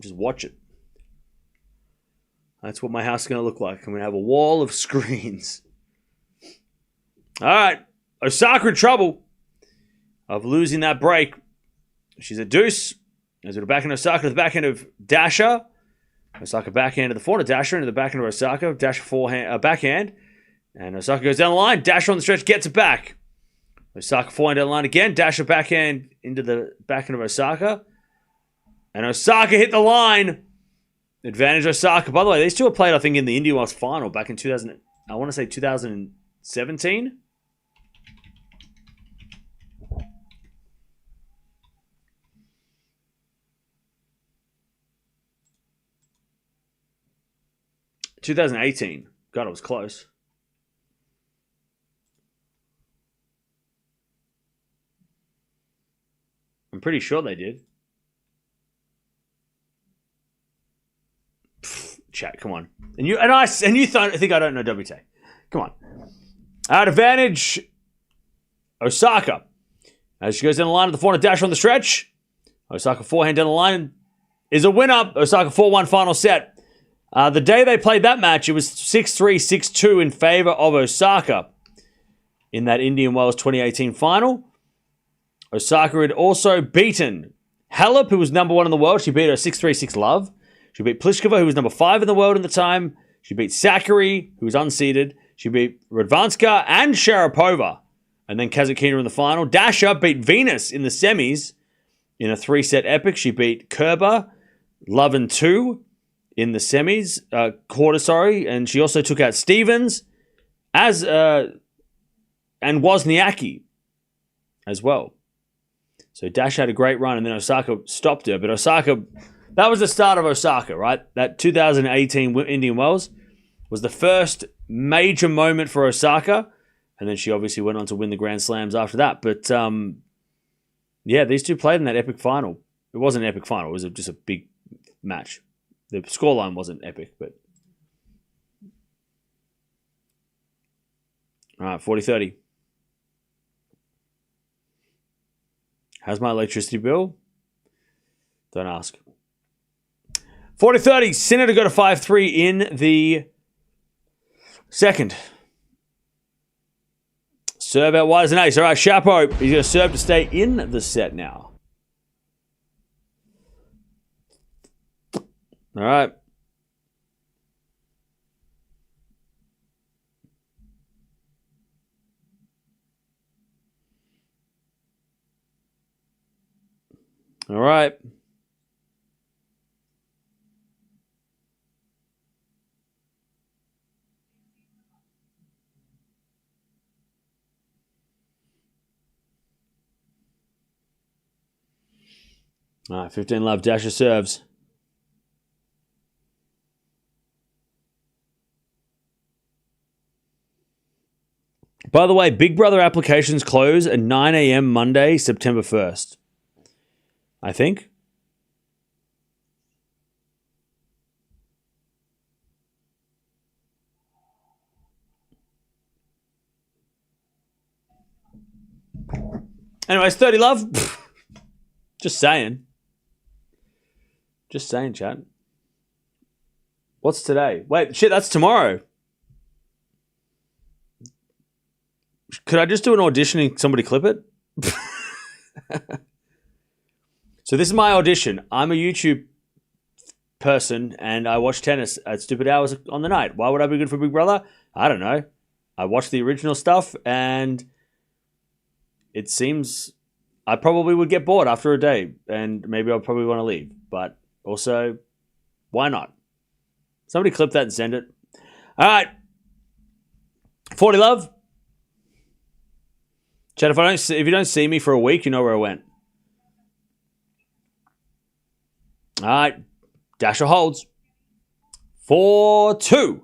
just watch it. That's what my house is going to look like. I'm going to have a wall of screens. All right. Osaka in trouble of losing that break. She's a deuce. Goes to the backhand of Osaka to the backhand of Dasha. Osaka backhand to the forehand of Dasha into the backhand of Osaka. Dasha forehand, backhand. And Osaka goes down the line. Dasha on the stretch gets it back. Osaka forehand down the line again. Dasha backhand into the backhand of Osaka. And Osaka hit the line. Advantage Osaka. By the way, these two were played, I think, in the Indian Wells final back in 2000. I want to say 2017. (2018). God, it was close. I'm pretty sure they did. Chat, come on. And you think I don't know WTA. Come on. At advantage, Osaka. As she goes down the line of the forehand dash on the stretch. Osaka forehand down the line is a winner. Osaka 4-1 final set. The day they played that match, it was 6-3, 6-2 in favor of Osaka in that Indian Wells 2018 final. Osaka had also beaten Halep, who was number 1 in the world. She beat her 6-3, 6-love. She beat Pliskova, who was number 5 in the world at the time. She beat Sakkari, who was unseeded. She beat Radvanska and Sharapova. And then Kasatkina in the final. Dasha beat Venus in the semis in a 3-set epic. She beat Kerber, Love and 2 in the semis, and she also took out Stevens and Wozniacki as well. So Dash had a great run, and then Osaka stopped her. But Osaka, that was the start of Osaka, right? That 2018 Indian Wells was the first major moment for Osaka, and then she obviously went on to win the Grand Slams after that. But yeah, these two played in that epic final. It wasn't an epic final; it was just a big match. The scoreline wasn't epic, but... All right, 40-30. How's my electricity bill? Don't ask. 40-30. Sinner to go to 5-3 in the second. Serve out wide as an ace. All right, Chapeau. He's going to serve to stay in the set now. All right. All right. All right, 15 love. Dasher serves. By the way, Big Brother applications close at 9 a.m. Monday, September 1st. I think. Anyways, 30 love. Just saying. Just saying, chat. What's today? Wait, shit, that's tomorrow. Could I just do an audition and somebody clip it? So this is my audition. I'm a YouTube person and I watch tennis at stupid hours on the night. Why would I be good for Big Brother? I don't know. I watch the original stuff and it seems I probably would get bored after a day and maybe I'll probably want to leave. But also, why not? Somebody clip that and send it. All right. 40 love. Chat, if you don't see me for a week, you know where I went. All right. Dasher holds. 4-2.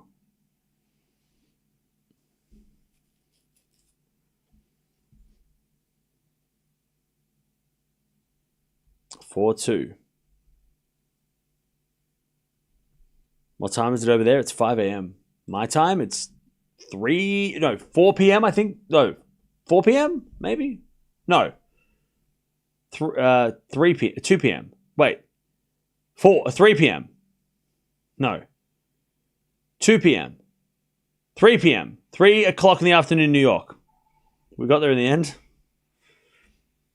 What time is it over there? It's 5 a.m. My time, it's 4 p.m. I think. No, 4 p.m. maybe? No. 3 p.m. 2 p.m. Wait. 3 p.m. No. 2 p.m. 3 p.m. 3 o'clock in the afternoon in New York. We got there in the end.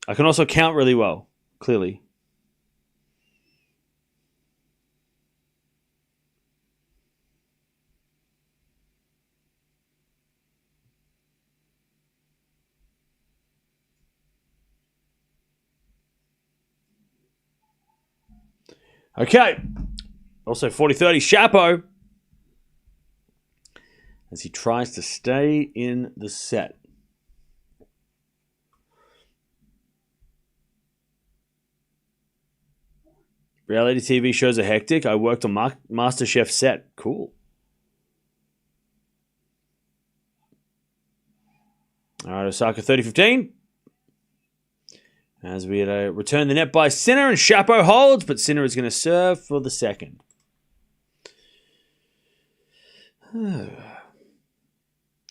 I can also count really well, clearly. Okay. Also 40-30, Shapo. As he tries to stay in the set. Reality TV shows are hectic. I worked on MasterChef set. Cool. All right, Osaka 30-15. As we return the net by Sinner, and Shapo holds, but Sinner is going to serve for the second.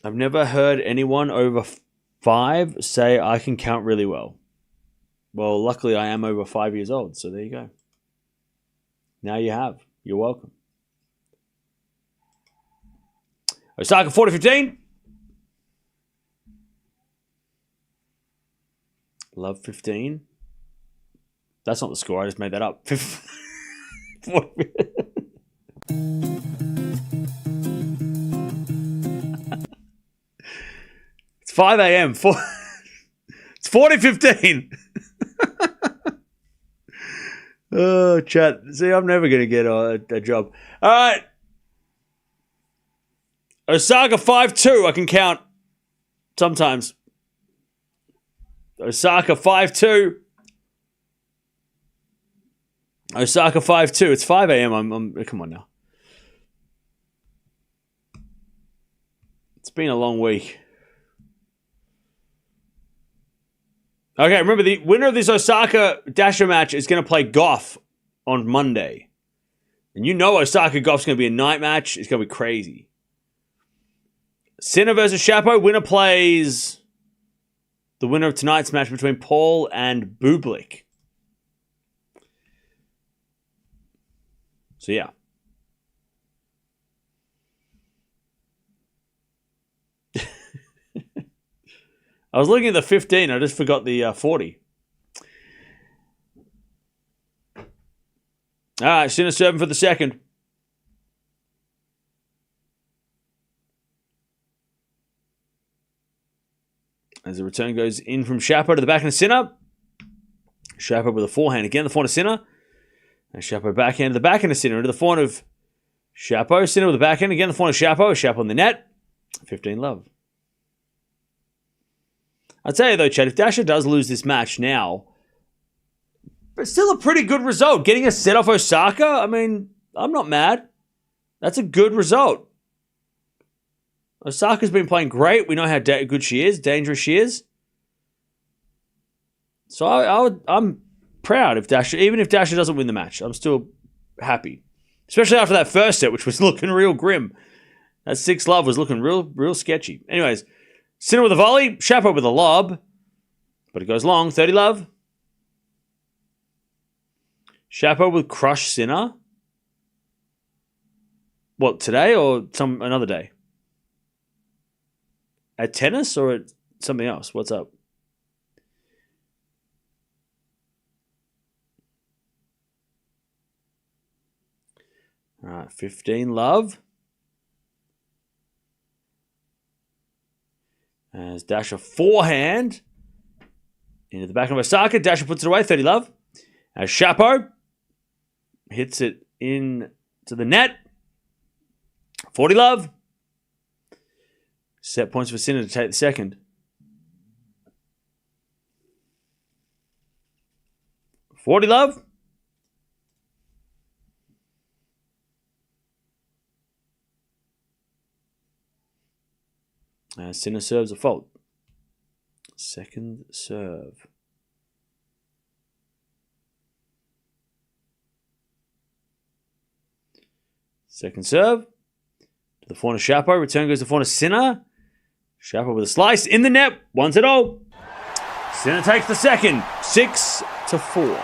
I've never heard anyone over 5 say I can count really well. Well, luckily I am over 5 years old, so there you go. Now you have. You're welcome. Osaka 40-15. Love 15. That's not the score. I just made that up. It's 5 a.m. It's 40-15. Oh, chat. See, I'm never going to get a job. All right. Osaka 5-2. I can count sometimes. Osaka 5-2. Osaka 5-2. It's 5 a.m. I'm come on now. It's been a long week. Okay, remember the winner of this Osaka Dasha match is going to play Gauff on Monday. And you know Osaka Gauff's going to be a night match. It's going to be crazy. Sinner versus Shapo. Winner plays the winner of tonight's match between Paul and Bublik. So, yeah. I was looking at the 15. I just forgot the 40. All right, Sinner serving for the second. As the return goes in from Shapo to the back of Sinner. Shapo with a forehand. Again, the forehand of Sinner. And Shapo backhand to the backhand of Sinner. Into the forehand of Shapo. Sinner with the backhand. Again, the forehand of Shapo. Shapo on the net. 15 love. I'll tell you though, Chad, if Dasha does lose this match now, but still a pretty good result. Getting a set off Osaka, I mean, I'm not mad. That's a good result. Osaka's been playing great. We know how good she is, dangerous she is. So I'm proud if Dasha, even if Dasha doesn't win the match, I'm still happy. Especially after that first set, which was looking real grim. That 6 love was looking real sketchy. Anyways, Sinner with a volley, Shapo with a lob, but it goes long, 30 love. Shapo with crush Sinner. What, today or another day? At tennis or at something else? What's up? All right, 15 love. As Dasha forehand into the back of Osaka. Dasha puts it away, 30 love. As Shapo hits it in to the net. 40 love. Set points for Sinner to take the second. 40 love. Sinner serves a fault. Second serve. Second serve. To the forehand of Shapo. Return goes to the forehand of Sinner. Shapo with a slice in the net. Wants it all. Sinner takes the second. 6-4.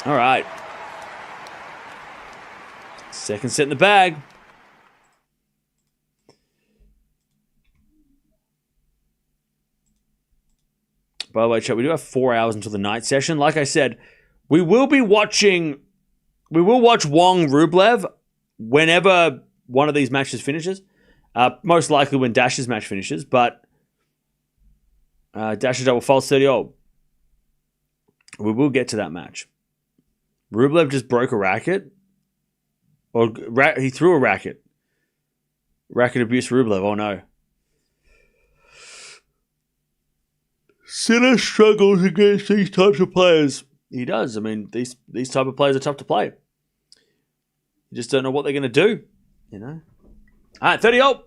All right. Second set in the bag. By the way, chat, we do have 4 hours until the night session. Like I said, we will watch Wong Rublev whenever one of these matches finishes. Most likely when Dash's match finishes, but Dash's double false 30-0. We will get to that match. Rublev just broke a racket. Or he threw a racket. Racket abuse Rublev. Oh, no. Sinner struggles against these types of players. He does. I mean, these type of players are tough to play. You just don't know what they're going to do, you know. All right, 30-0.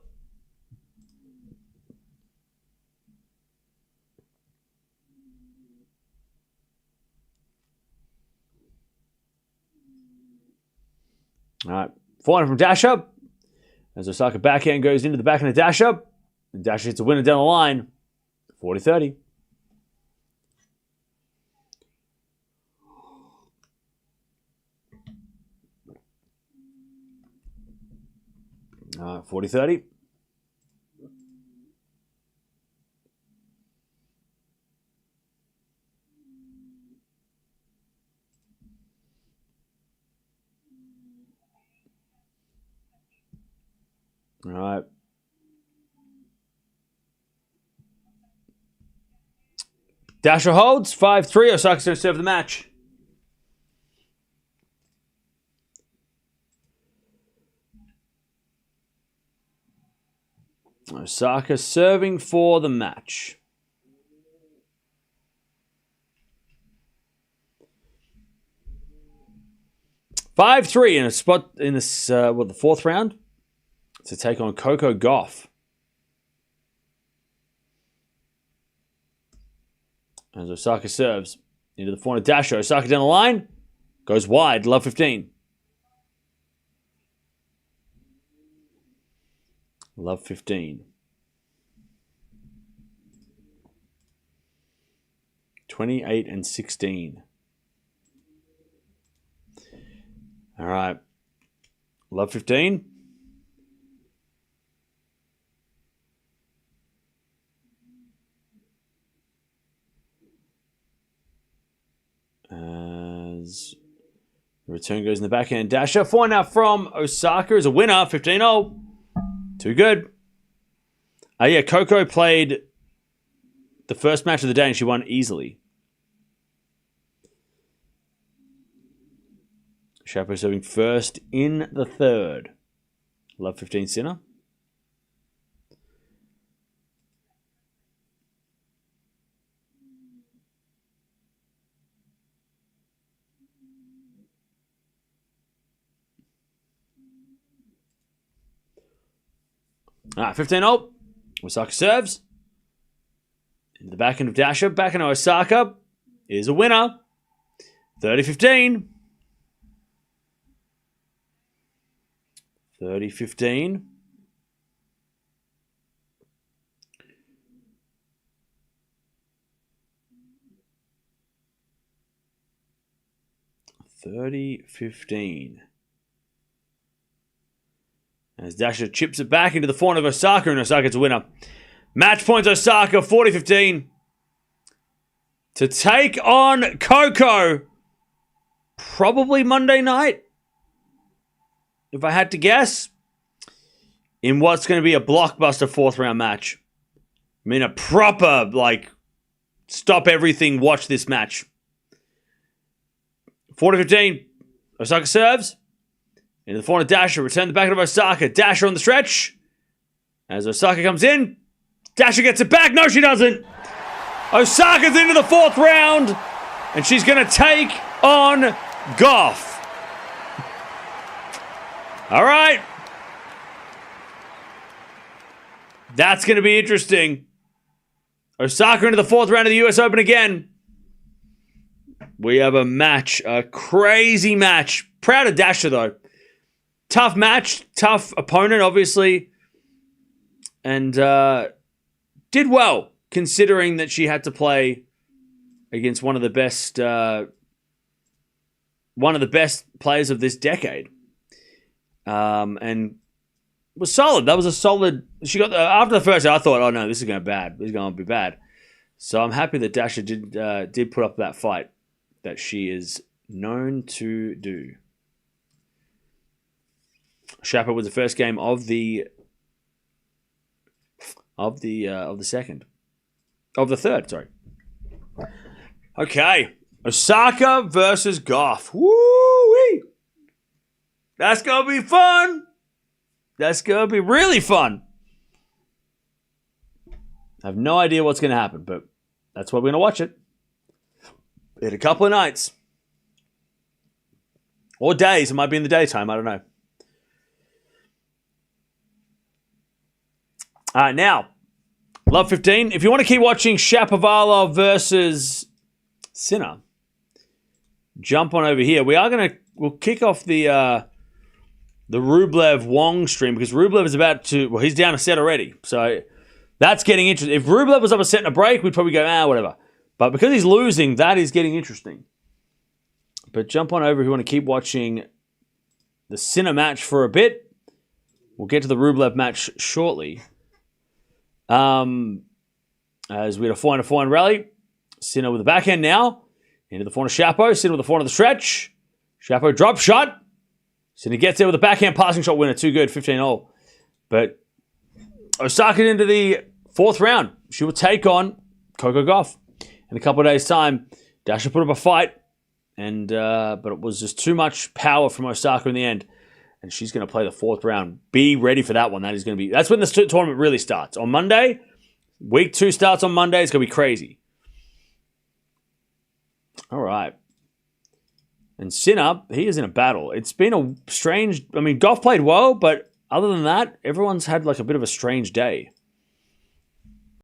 All right, forehand from Dasha. As Osaka backhand goes into the backhand of Dasha. And Dasha hits a winner down the line. 40-30. All right, 40-30. All right. Dasha holds 5-3. Osaka's going to serve the match. Osaka serving for the match. (5-3) in a spot in this the fourth round to take on Coco Gauff. As Osaka serves into the forehand of Dasha. Osaka down the line. Goes wide. Love 15. Love 15. 28-16. All right. Love 15. As the return goes in the backhand. Dasha. Forehand now from Osaka is a winner. 15-0. Too good. Yeah, Coco played the first match of the day and she won easily. Chapo serving first in the third. Love 15 Sinner. All right, 15-0. Osaka serves. Into the backhand of Dasha. Backhand of Osaka is a winner. 30-15. 30-15. As Dasha chips it back into the forehand of Osaka, and Osaka gets a winner. Match points Osaka, 40-15. To take on Coco. Probably Monday night, if I had to guess. In what's going to be a blockbuster fourth round match. I mean, a proper, stop everything, watch this match. 40-15. Osaka serves. Into the forehand of Dasha. Return the back of Osaka. Dasha on the stretch. As Osaka comes in. Dasha gets it back. No, she doesn't. Osaka's into the fourth round. And she's going to take on Gauff. All right. That's going to be interesting. Osaka into the fourth round of the US Open again. We have a match. A crazy match. Proud of Dasha, though. Tough match. Tough opponent, obviously. And did well, considering that she had to play against one of the best players of this decade. And was solid. That was a solid. She got after the first. I thought, oh no, this is going to be bad. This is going to be bad. So I'm happy that Dasha did put up that fight that she is known to do. Chapo was the first game of the third. Sorry. Okay, Osaka versus Gauff. Woo-wee! That's going to be fun. That's going to be really fun. I have no idea what's going to happen, but that's why we're going to watch it. In a couple of nights. Or days. It might be in the daytime. I don't know. All right, now, Love 15. If you want to keep watching Shapovalov versus Sinner, jump on over here. We'll kick off the Rublev Wong stream because Rublev is about to, well, he's down a set already. So that's getting interesting. If Rublev was up a set and a break, we'd probably go, whatever. But because he's losing, that is getting interesting. But jump on over if you want to keep watching the Sinner match for a bit. We'll get to the Rublev match shortly. As we had a forehand rally. Sinner with the backhand now. Into the forehand of Shapo. Sinner with the forehand of the stretch. Shapo drop shot. Sinner gets there with a backhand passing shot winner. Too good, 15-0. But Osaka into the fourth round. She will take on Coco Gauff. In a couple of days' time, Dasha put up a fight. But it was just too much power from Osaka in the end. And she's going to play the fourth round. Be ready for that one. That's when the tournament really starts. On Monday, week 2 starts on Monday. It's going to be crazy. All right. And Sinner, he is in a battle. It's been a strange... Gauff played well, but other than that, everyone's had like a bit of a strange day.